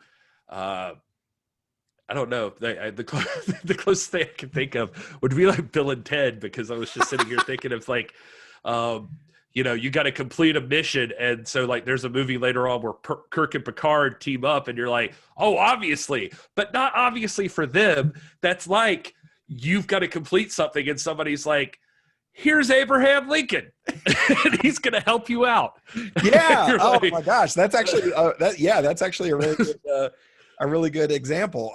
I don't know. The closest thing I can think of would be like Bill and Ted, because I was just sitting here thinking of like, you got to complete a mission. And so like there's a movie later on where Kirk and Picard team up, and you're like, oh, obviously, but not obviously for them. That's like, you've got to complete something. And somebody's like, here's Abraham Lincoln and he's going to help you out. Yeah. Oh my gosh. That's actually, that's actually a really good example.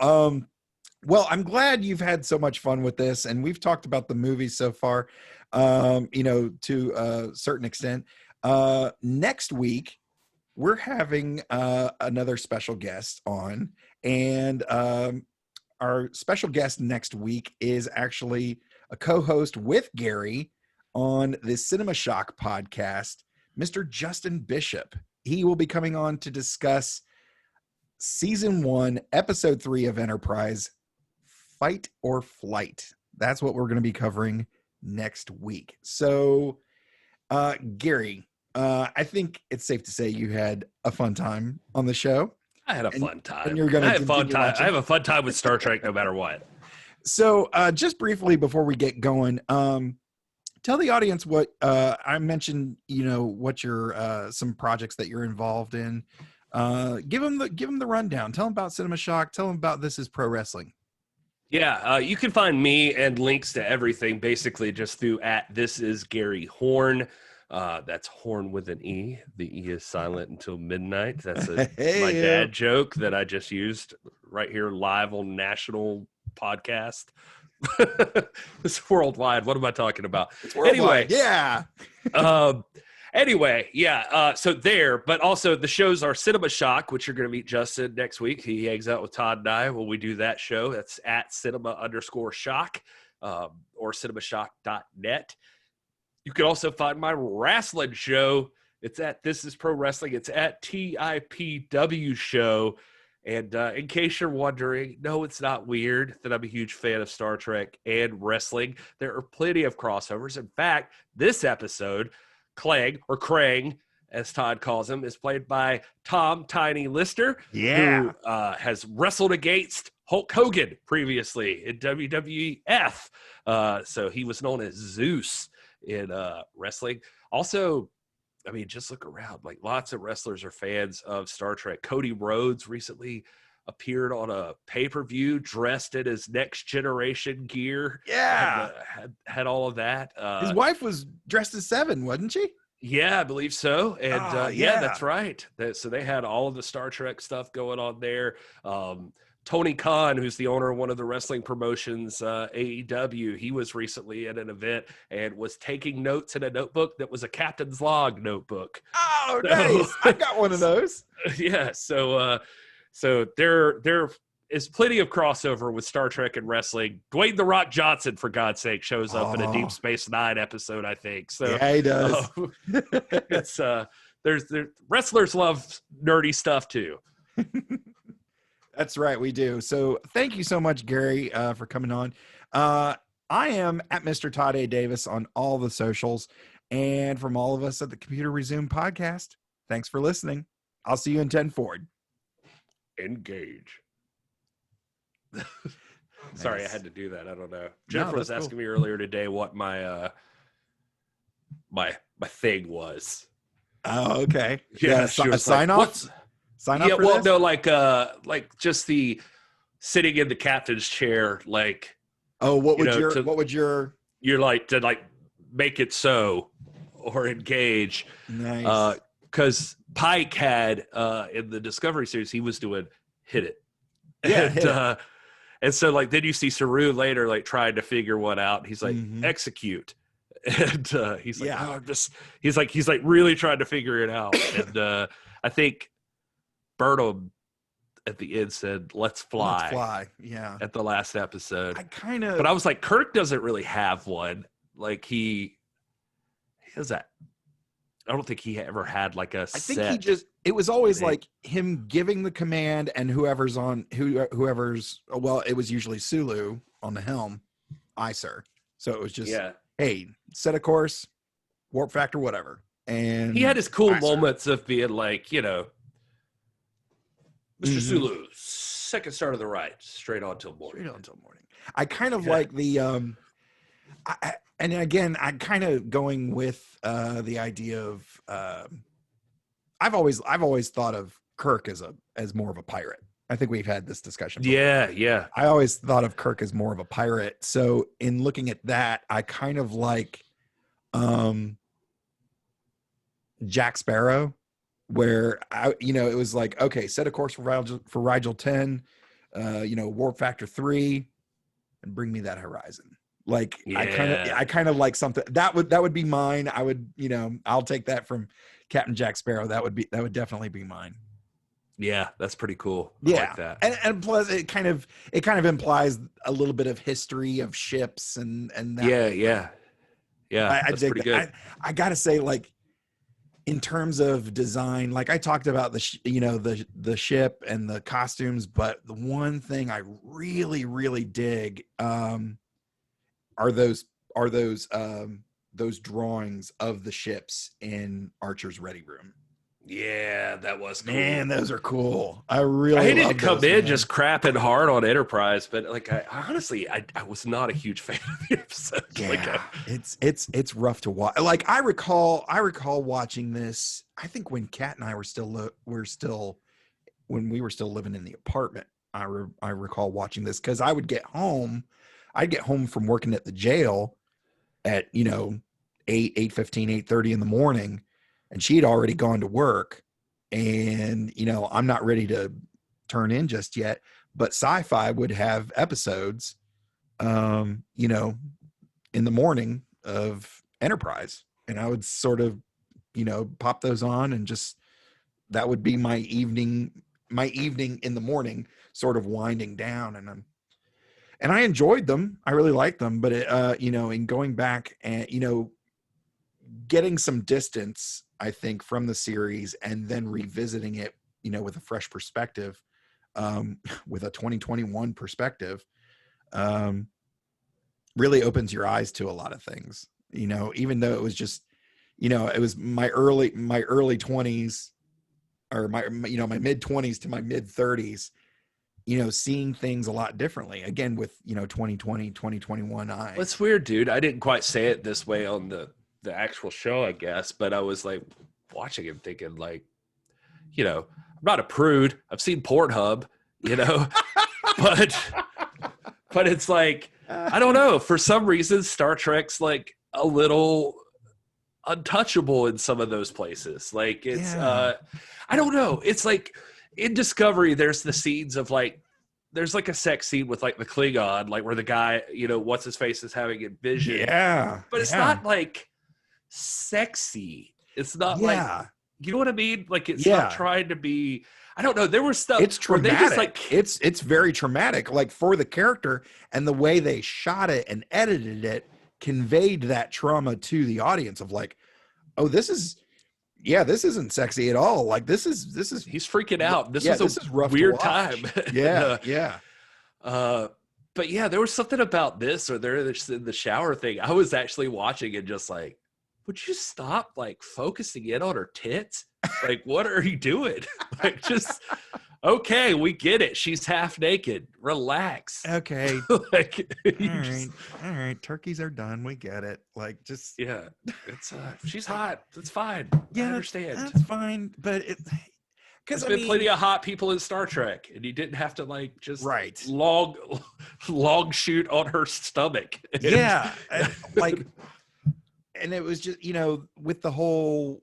Well, I'm glad you've had so much fun with this, and we've talked about the movies so far, to a certain extent. Next week, we're having another special guest on, and our special guest next week is actually a co-host with Gary on the Cinema Shock podcast, Mr. Justin Bishop. He will be coming on to discuss season 1, episode 3 of Enterprise, Fight or Flight. That's what we're going to be covering next week. So, Gary, I think it's safe to say you had a fun time on the show. I had a fun time. And you're going to have fun time. I have a fun time with Star Trek no matter what. So, just briefly before we get going, tell the audience what I mentioned. What your some projects that you're involved in. Give them the rundown. Tell them about Cinema Shock. Tell them about This Is Pro Wrestling. Yeah, you can find me and links to everything basically just through @This Is Gary Horne. That's Horne with an E. The E is silent until midnight. That's my dad joke that I just used right here live on national podcast. It's worldwide. What am I talking about? It's worldwide. Anyway, so there, but also the shows are Cinema Shock, which you're going to meet Justin next week. He hangs out with Todd and I when we do that show. That's @cinema_shock or cinemashock.net. You can also find my wrestling show. It's This Is Pro Wrestling. It's @TIPW Show. And in case you're wondering, no, it's not weird that I'm a huge fan of Star Trek and wrestling. There are plenty of crossovers. In fact, this episode, Clang, or Krang, as Todd calls him, is played by Tom Tiny Lister, who has wrestled against Hulk Hogan previously in WWF. So he was known as Zeus in wrestling. Also, I mean, just look around. Like, lots of wrestlers are fans of Star Trek. Cody Rhodes recently appeared on a pay-per-view dressed in his Next Generation gear. Yeah. Had all of that. His wife was dressed as Seven, wasn't she? Yeah, I believe so. And yeah, that's right. So they had all of the Star Trek stuff going on there. Tony Khan, who's the owner of one of the wrestling promotions, AEW, he was recently at an event and was taking notes in a notebook that was a captain's log notebook. Oh, nice. I've got one of those. Yeah. So they're is plenty of crossover with Star Trek and wrestling. Dwayne "The Rock" Johnson, for God's sake, shows up in a Deep Space Nine episode, I think. So yeah, he does. It's there's wrestlers love nerdy stuff too. That's right, we do. So thank you so much, Gary, for coming on. I am at Mr. Todd A. Davis on all the socials. And from all of us at the Computer Resume podcast, thanks for listening. I'll see you in 10 Forward. Engage. Sorry, Nice. I had to do that. I don't know. Jennifer was that's asking me earlier today what my my thing was. Oh, okay. Yeah, So, she a was sign like, off? "What's Sign off yeah, for well, this? no, like just the sitting in the captain's chair, like Oh, what you would know, your to- what would your you're like to like make it so or engage. nice. Because Pike had in the Discovery series, he was doing hit it. Yeah, and, hit it. And so like then you see Saru later like trying to figure one out. He's like Mhm. execute, and he's like Yeah. oh, I'm just he's like really trying to figure it out. And I think Burnham at the end said let's fly, Let's fly. Yeah. at the last episode. I kind of But I was like, Kirk doesn't really have one. Like he has that. I don't think he ever had like a I think set. he just it was always thing. like him giving the command and whoever's well, it was usually Sulu on the helm, aye sir. So it was just yeah. hey, set a course, warp factor, whatever. And He had his cool aye, sir. moments of being like, you know, Mr. Mhm. Sulu, second start of the right, straight on till morning. Straight on till morning. I kind of Yeah. like the and again, I'm kind of going with the idea of I've always thought of Kirk as more of a pirate. I think we've had this discussion before. Yeah. I always thought of Kirk as more of a pirate. So in looking at that, I kind of like Jack Sparrow, where it was like, okay, set a course for Rigel 10, warp factor 3, and bring me that horizon. Like Yeah. I kind of like something that would be mine. I would, I'll take that from Captain Jack Sparrow. That would definitely be mine. Yeah, that's pretty cool. I Yeah. like that. And plus it kind of implies a little bit of history of ships and that. Yeah. I That's dig pretty that. good. I gotta say, like, in terms of design, like I talked about the ship and the costumes, but the one thing I really, really dig are those drawings of the ships in Archer's ready room. Yeah, that was cool. Man, those are cool. I really I hated to love come those, in man. just crapping hard on Enterprise, but like I honestly was not a huge fan of the episode. Yeah, Like, it's rough to watch. Like I recall watching this. I think when Kat and I were still when we were still living in the apartment. I recall watching this because I'd get home from working at the jail at 8:15, 8:30 in the morning, and she'd already gone to work, and I'm not ready to turn in just yet. But Sci-Fi would have episodes in the morning of Enterprise, and I would sort of pop those on, and just that would be my evening in the morning, sort of winding down. And I enjoyed them. I really liked them, but in going back and getting some distance, I think, from the series and then revisiting it with a fresh perspective, with a 2021 perspective, really opens your eyes to a lot of things, even though it was just, it was my early 20s, or my mid 20s to my mid 30s, seeing things a lot differently, again, with 2020, 2021 eyes. that's weird, dude. I didn't quite say it this way on the actual show, I guess, but I was like watching it thinking like, I'm not a prude. I've seen Pornhub, but it's like, I don't know. For some reason, Star Trek's like a little untouchable in some of those places. Like it's, Yeah. I don't know. It's like in Discovery, there's the scenes of like, there's like a sex scene with like the Klingon, like where the guy, what's his face is having a vision. Yeah. But it's yeah. not like sexy. It's not like, Yeah. you know what I mean? Like it's Yeah. not trying to be. I don't know. There was stuff. It's where traumatic. They just like it's very traumatic, like for the character, and the way they shot it and edited it conveyed that trauma to the audience of like, oh, this isn't sexy at all. Like this is he's freaking out. This this was is rough weird to watch. time. Yeah, yeah. But yeah, there was something about this or the shower thing. I was actually watching and just like, would you stop like focusing in on her tits? Like, what are you doing? Like, just okay, we get it. She's half naked. Relax. Okay. Like, All right. Turkeys are done. We get it. Like, just yeah, it's she's hot. That's fine. yeah, I understand. That's fine. But There's been plenty of hot people in Star Trek, and you didn't have to like just long shoot on her stomach. Yeah, like, and it was just with the whole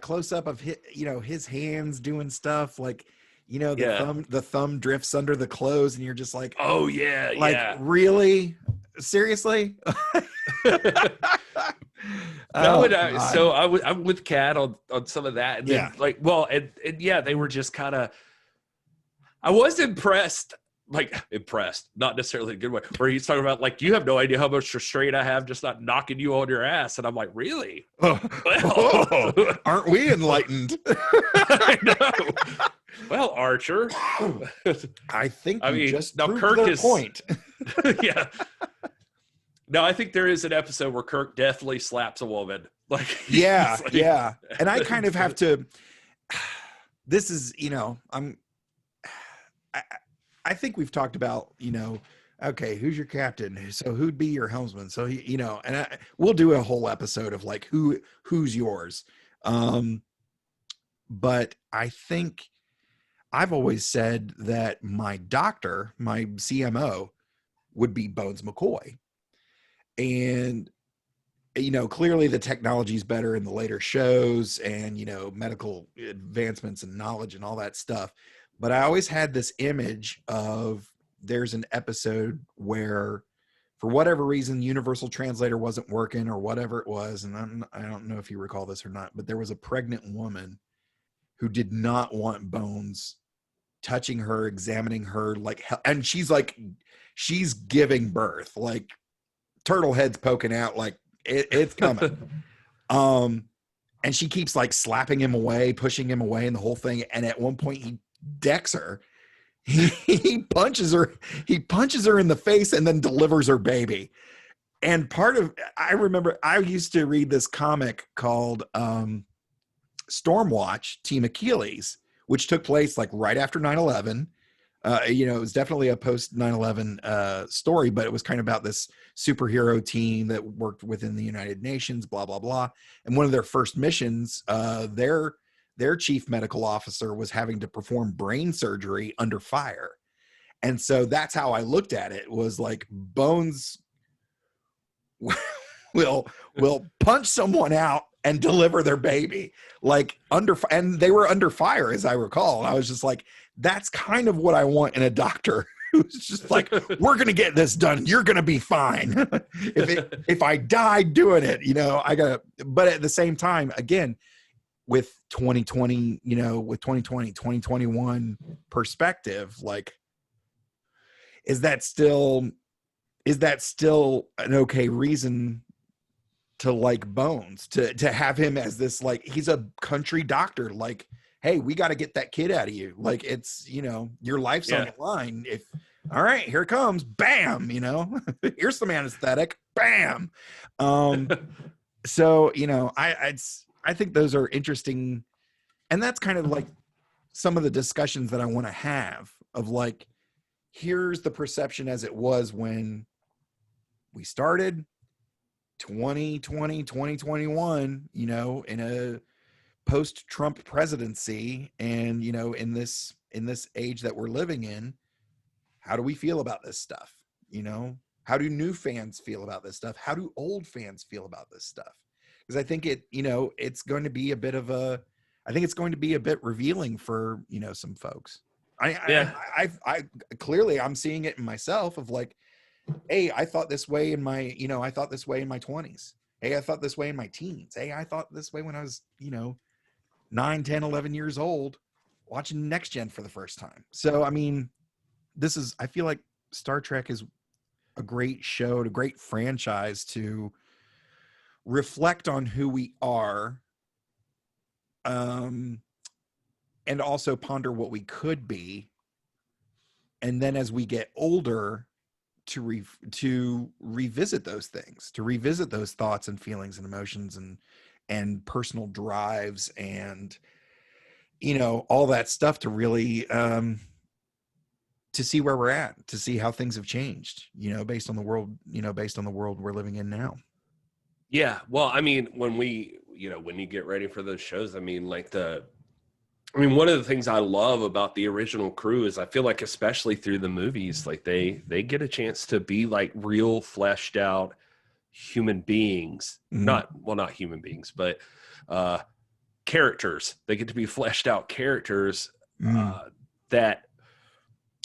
close up of his hands doing stuff like the thumb drifts under the clothes, and you're just like, oh yeah, like really seriously. I'm with Kat on some of that, and then they were just kind of. I was impressed, not necessarily a good way. Where he's talking about like, you have no idea how much restraint I have just not knocking you on your ass, and I'm like, really? Well, aren't we enlightened? I know. Well, Archer, I think just now proved Kirk their is point. yeah. No, I think there is an episode where Kirk definitely slaps a woman. Like, yeah. And I kind of have to. This is, I think we've talked about, okay, who's your captain? So who'd be your helmsman? So we'll do a whole episode of like who's yours. But I think I've always said that my doctor, my CMO, would be Bones McCoy. And, clearly the technology is better in the later shows and, medical advancements and knowledge and all that stuff. But I always had this image of there's an episode where, for whatever reason, Universal Translator wasn't working or whatever it was. And I don't know if you recall this or not, but there was a pregnant woman who did not want Bones touching her, examining her, and she's giving birth, like turtle head's poking out, like it's coming. And she keeps like slapping him away, pushing him away, and the whole thing. And at one point he decks her. He punches her in the face and then delivers her baby. And I remember I used to read this comic called Stormwatch Team Achilles, which took place like right after 9/11. It was definitely a post 9/11 story, but it was kind of about this superhero team that worked within the United Nations, blah, blah, blah. And one of their first missions, their chief medical officer was having to perform brain surgery under fire. And so that's how I looked at it, was like Bones will punch someone out and deliver their baby, like and they were under fire, as I recall. And I was just like, that's kind of what I want in a doctor who's just like, we're going to get this done. You're going to be fine. If I die doing it, but at the same time, again, with 2020, with 2021 perspective, like, is that still an okay reason to like Bones, to have him as this, like, he's a country doctor, like, hey, we got to get that kid out of you. Like, it's, your life's on the line. All right, here it comes. Bam. Here's some anesthetic. Bam. So, I think those are interesting. And that's kind of like some of the discussions that I want to have of like, here's the perception as it was when we started 2020, 2021, in a post-Trump presidency, and in this age that we're living in. How do we feel about this stuff? How do new fans feel about this stuff? How do old fans feel about this stuff? Because I think it's going to be a bit revealing for some folks. I clearly I'm seeing it in myself of like, hey, I thought this way in my 20s. Hey, I thought this way in my teens. Hey, I thought this way when I was, 9, 10, 11 years old watching Next Gen for the first time. So, I mean, I feel like Star Trek is a great show, a great franchise to reflect on who we are, and also ponder what we could be. And then as we get older, to revisit those things, to revisit those thoughts and feelings and emotions and personal drives and, you know, all that stuff, to really to see where we're at, to see how things have changed, you know, based on the world we're living in now. Yeah. Well, I mean, when you get ready for those shows, I mean, one of the things I love about the original crew is I feel like, especially through the movies, like they get a chance to be like real fleshed out human beings. Mm-hmm. Not human beings, but characters. They get to be fleshed out characters that,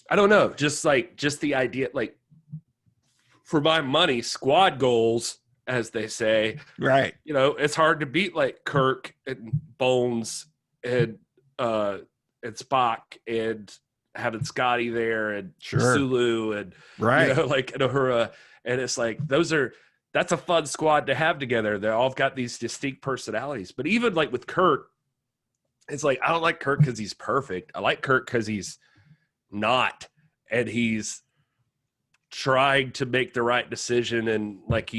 I don't know, just the idea, like, for my money, squad goals, as they say, Right. You know, it's hard to beat like Kirk and Bones and Spock and having Scotty there and Sulu and right, you know, like Uhura, and it's like that's a fun squad to have together. They all got these distinct personalities. But even like with Kirk, it's like I don't like Kirk because he's perfect. I like Kirk because he's not, and he's trying to make the right decision, and like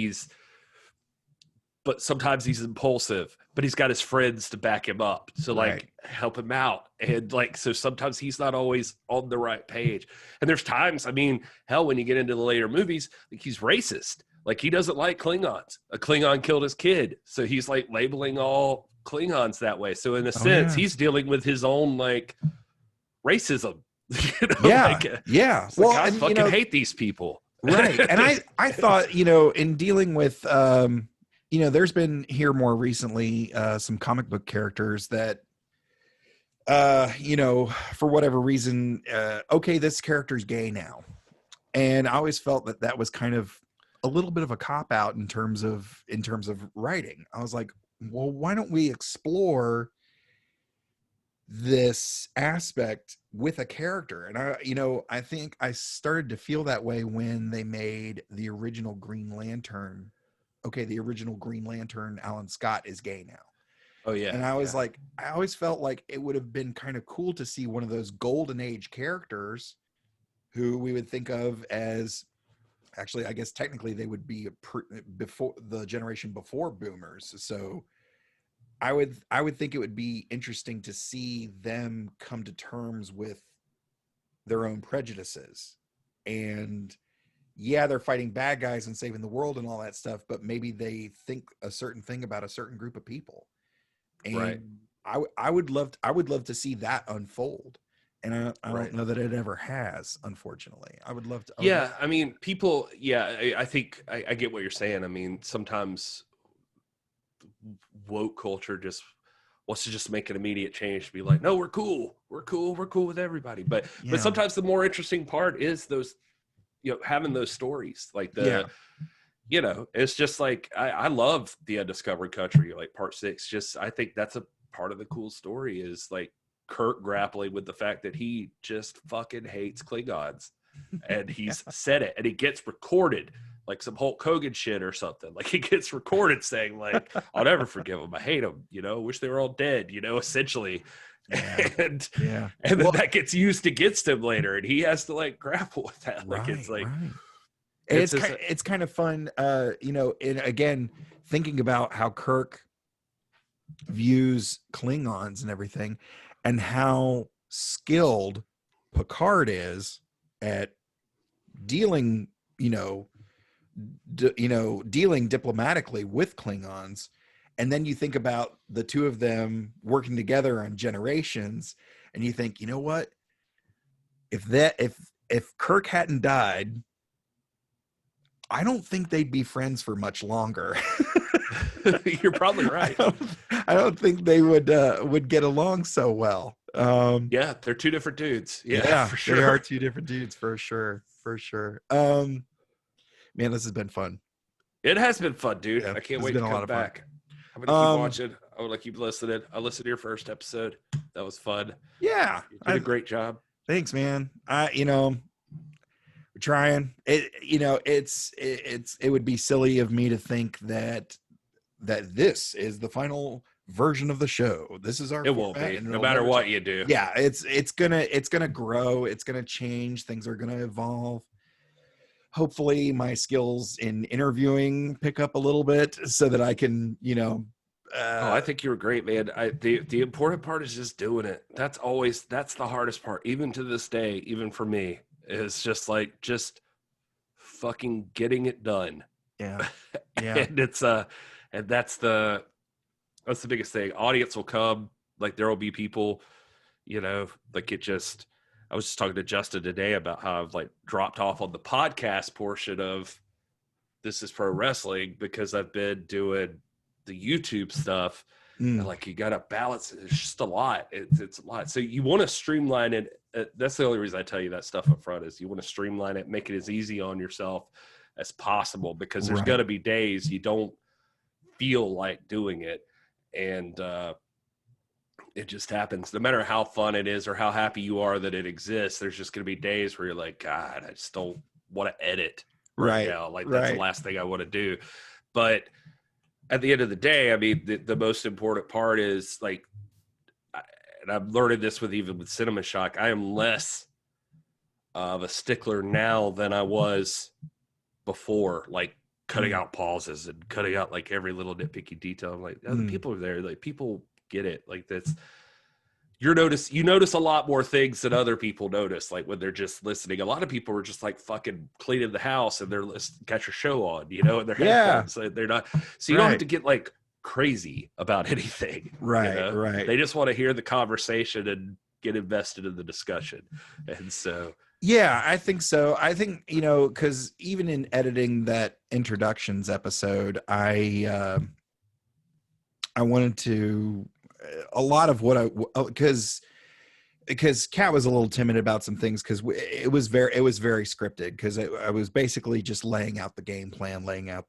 but sometimes he's impulsive, but he's got his friends to back him up, to like help him out. And like, so sometimes he's not always on the right page. And there's times, I mean, hell, when you get into the later movies, like he's racist. Like he doesn't like Klingons. A Klingon killed his kid. So he's like labeling all Klingons that way. So in a sense, he's dealing with his own like racism. You know, yeah. Well, like, I fucking hate these people. Right. And I thought, you know, in dealing with, you know, there's been here more recently some comic book characters that, you know, for whatever reason, okay, this character's gay now. And I always felt that was kind of a little bit of a cop out in terms of writing. I was like, well, why don't we explore this aspect with a character? And I think I started to feel that way when they made the original Green Lantern. Okay, the original Green Lantern, Alan Scott, is gay now. Oh yeah. And I was like, I always felt like it would have been kind of cool to see one of those golden age characters who we would think of as, actually, I guess technically they would be before the generation before boomers. So I would think it would be interesting to see them come to terms with their own prejudices. And yeah, they're fighting bad guys and saving the world and all that stuff, but maybe they think a certain thing about a certain group of people. And I would love to see that unfold. And I don't know that it ever has, unfortunately. I would love to. I mean, people, I think I get what you're saying. I mean, sometimes woke culture just wants to just make an immediate change to be like, no, we're cool with everybody. But sometimes the more interesting part is those, you know, having those stories like you know, it's just like, I love the Undiscovered Country, like part 6. Just, I think that's a part of the cool story is like Kirk grappling with the fact that he just fucking hates Klingons, and he's said it, and he gets recorded like some Hulk Hogan shit or something. Like he gets recorded saying like, I'll never forgive him. I hate him. You know, wish they were all dead, you know, essentially. And then that gets used against him later, and he has to like grapple with that. Like it's like, it's kind of fun, you know, and again, thinking about how Kirk views Klingons and everything, and how skilled Picard is at dealing, dealing diplomatically with Klingons. And then you think about the two of them working together on Generations, and you think, you know what? If Kirk hadn't died, I don't think they'd be friends for much longer. You're probably right. I don't think they would get along so well. Yeah, they're two different dudes. Yeah, for sure. They are two different dudes for sure. Man, this has been fun. It has been fun, dude. Yeah, I can't wait to come back. I'm gonna keep watching. I'm gonna keep listening. I listened to your first episode. That was fun. Yeah, You did a great job. Thanks, man. We're trying. It would be silly of me to think that this is the final version of the show. This is our It won't format, be, and no it'll matter never what change. you do. Yeah, it's gonna grow. It's gonna change. Things are gonna evolve. Hopefully, my skills in interviewing pick up a little bit so that I can, I think you were great, man. The important part is just doing it. That's the hardest part, even to this day, even for me, is just fucking getting it done. yeah. And and that's the biggest thing. Audience will come, like there will be people, like I was just talking to Justin today about how I've like dropped off on the podcast portion of This Is Pro Wrestling because I've been doing the YouTube stuff. And like you got to balance it. It's just a lot. It's a lot. So you want to streamline it. That's the only reason I tell you that stuff up front is you want to streamline it, make it as easy on yourself as possible, because there's going to be days you don't feel like doing it. And it just happens. No matter how fun it is or how happy you are that it exists, there's just going to be days where you're like, God, I just don't want to edit right now. Like that's the last thing I want to do. But at the end of the day, I mean, the most important part is like, and I'm learning this with Cinema Shock, I am less of a stickler now than I was before, like cutting out pauses and cutting out like every little nitpicky detail. I'm like, the people are there. Like people get it. Like you notice a lot more things than other people notice. Like when they're just listening, a lot of people are just like fucking cleaning the house and they're got your show on, and their headphones. So they're not. So you don't have to get like crazy about anything. Right. They just want to hear the conversation and get invested in the discussion. And so. Yeah, I think so. I think, because even in editing that introductions episode, I wanted to, a lot of what because Kat was a little timid about some things because it was very scripted, because I was basically just laying out the game plan, laying out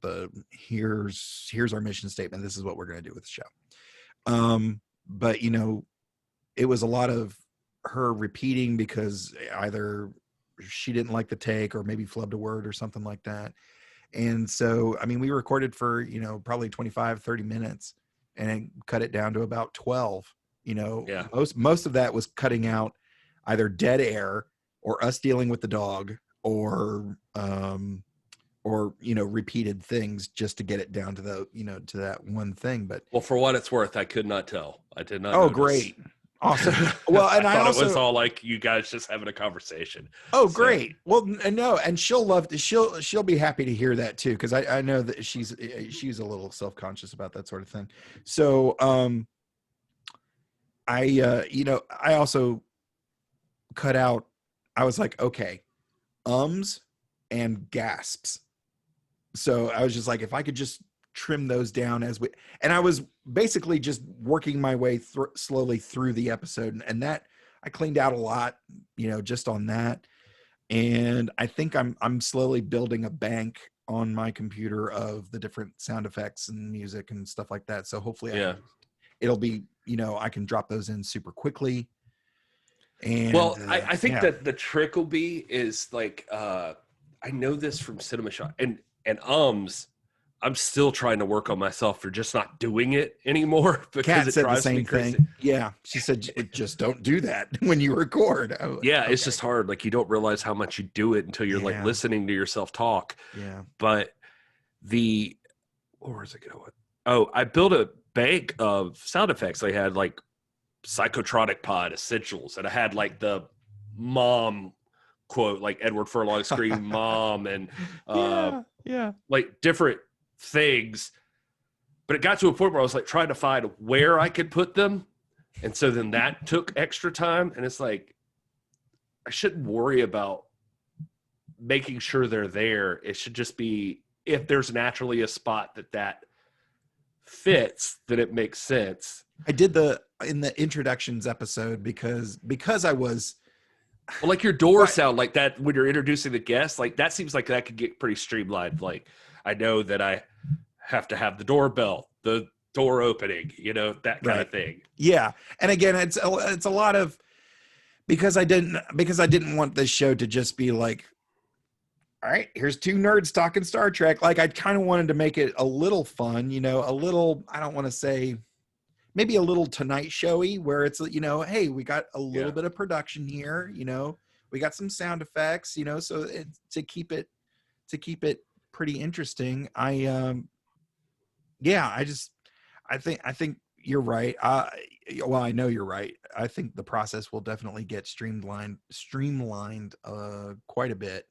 here's our mission statement. This is what we're going to do with the show. But it was a lot of her repeating because either she didn't like the take or maybe flubbed a word or something like that. And so, I mean, we recorded for, probably 25, 30 minutes and cut it down to about 12, most of that was cutting out either dead air or us dealing with the dog or repeated things just to get it down to to that one thing. But well, for what it's worth, I could not tell. I did not. Oh, notice. Great. Awesome. Well, and I thought it was all like you guys just having a conversation. Oh, so. Great. Well, no, and she'll be happy to hear that too, because I know that she's a little self-conscious about that sort of thing. So, I also cut out. I was like, okay, ums and gasps. So I was just like, if I could just trim those down and I was basically just working my way slowly through the episode, and that I cleaned out a lot, just on that. And I think I'm slowly building a bank on my computer of the different sound effects and music and stuff like that. So hopefully it'll be, I can drop those in super quickly. And I think that the trick will be is like, I know this from Cinema Shot and ums. I'm still trying to work on myself for just not doing it anymore because Kat it said drives the same me crazy. thing. Yeah, she said just don't do that when you record. Yeah, okay. It's just hard. Like you don't realize how much you do it until you're like listening to yourself talk. Yeah. But where was it going? Oh, I built a bank of sound effects. I had like Psychotronic Pod Essentials, and I had like the mom quote, like Edward Furlong scream mom, and like different things. But it got to a point where I was like trying to find where I could put them, and so then that took extra time. And it's like I shouldn't worry about making sure they're there. It should just be if there's naturally a spot that fits, then it makes sense. I did in the introductions episode because I was like your door sound like that when you're introducing the guest, like that seems like that could get pretty streamlined. Like I know that I have to have the doorbell, the door opening, that kind of thing. Yeah. And again, it's a lot of, because I didn't want this show to just be like, all right, here's two nerds talking Star Trek. Like, I kind of wanted to make it a little fun, a little, I don't want to say, maybe a little Tonight Showy, where it's, hey, we got a little bit of production here, we got some sound effects, so to keep it pretty interesting. I think you're right. Well, I know you're right. I think the process will definitely get streamlined quite a bit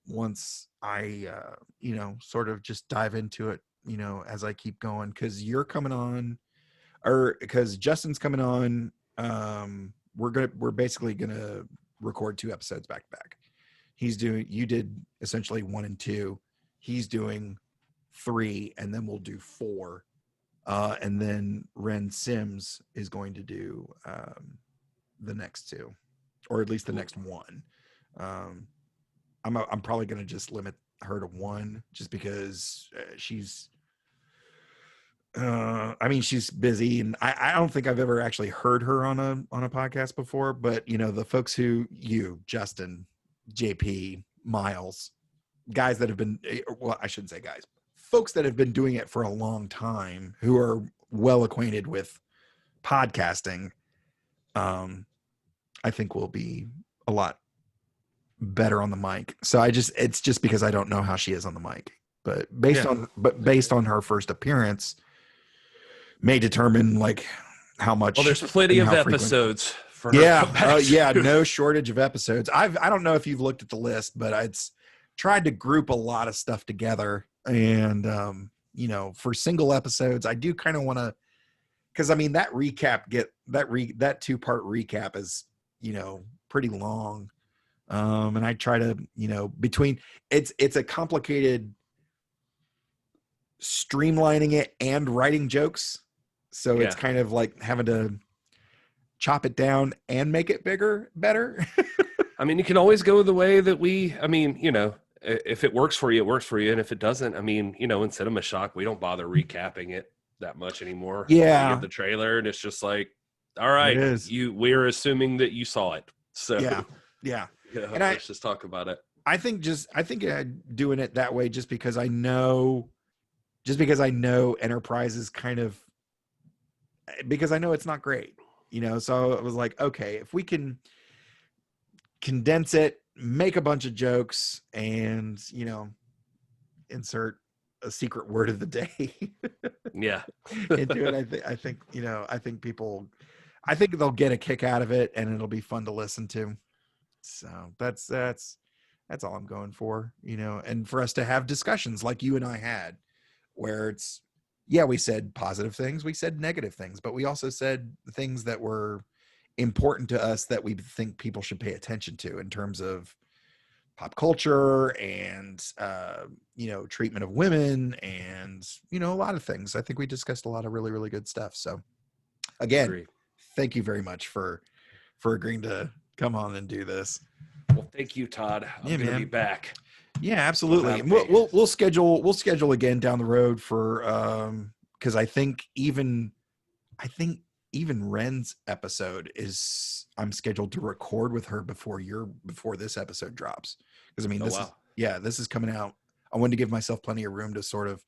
once I sort of just dive into it, as I keep going, because you're coming on, or because Justin's coming on. We're basically gonna record 2 episodes back to back. You did essentially 1 and 2. He's doing 3, and then we'll do 4. And then Ren Sims is going to do the next 2, or at least the next 1. I'm probably going to just limit her to 1, just because she's busy, and I don't think I've ever actually heard her on a podcast before. But the folks Justin, JP, Miles, guys that have been, well, I shouldn't say guys, folks that have been doing it for a long time, who are well acquainted with podcasting, I think will be a lot better on the mic. So it's just because I don't know how she is on the mic, but based on her first appearance, may determine like how much. Well, there's plenty of episodes for her. No shortage of episodes. I don't know if you've looked at the list, but it's tried to group a lot of stuff together. And for single episodes, I do kind of want to, because that recap that 2-part recap is pretty long, and I try to between it's a complicated streamlining it and writing jokes, so it's kind of like having to chop it down and make it better. You can always go the way that if it works for you, it works for you. And if it doesn't, in Cinema Shock, we don't bother recapping it that much anymore. Yeah. We get the trailer and it's just like, all right, we're assuming that you saw it. So yeah. And let's just talk about it. I think doing it that way, just because I know Enterprise is kind of, because I know it's not great, so it was like, okay, if we can condense it, make a bunch of jokes, and insert a secret word of the day into it, I think people, I think they'll get a kick out of it, and it'll be fun to listen to. So that's all I'm going for, and for us to have discussions like you and I had, where it's, we said positive things, we said negative things, but we also said things that were important to us that we think people should pay attention to in terms of pop culture and treatment of women, and a lot of things. I think we discussed a lot of really, really good stuff. So again, thank you very much for agreeing to come on and do this. Well, thank you, Todd. I'm gonna be back. Yeah, absolutely. We'll schedule again down the road for because I think even Ren's episode I'm scheduled to record with her before this episode drops. Because this is coming out. I wanted to give myself plenty of room to sort of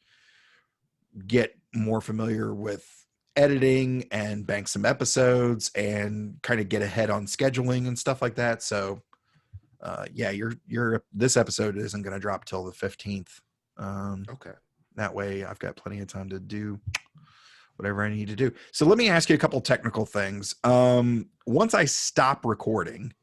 get more familiar with editing and bank some episodes and kind of get ahead on scheduling and stuff like that. So this episode isn't going to drop till the 15th. Okay. That way I've got plenty of time to do whatever I need to do. So let me ask you a couple technical things. Once I stop recording,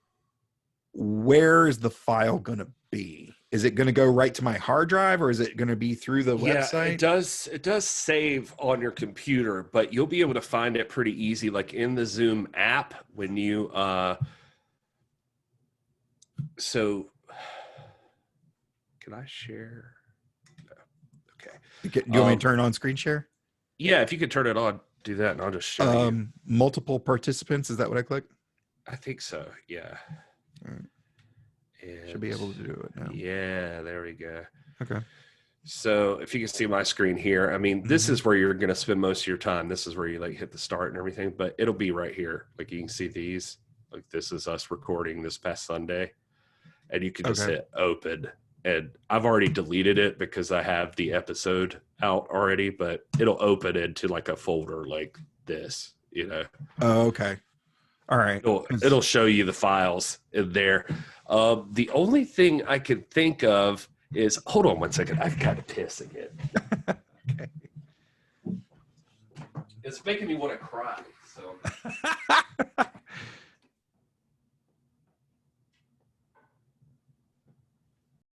where is the file going to be? Is it going to go right to my hard drive, or is it going to be through the website? It does save on your computer, but you'll be able to find it pretty easy, like in the Zoom app when you so can I share? No. Okay. Do you want me to turn on screen share? Yeah, if you could turn it on, do that, and I'll just show you. Multiple participants, is that what I click? I think so, yeah. All right. Should be able to do it now. Yeah, there we go. Okay. So if you can see my screen here, I mean, this is where you're going to spend most of your time. This is where you like hit the start and everything, but it'll be right here. Like you can see these, like this is us recording this past Sunday, and you can just hit open. And I've already deleted it because I have the episode out already, but it'll open into like a folder like this, you know. Oh, okay. All right. It'll show you the files in there. The only thing I can think of is, hold on one second. I've got to piss again. Okay. It's making me want to cry. So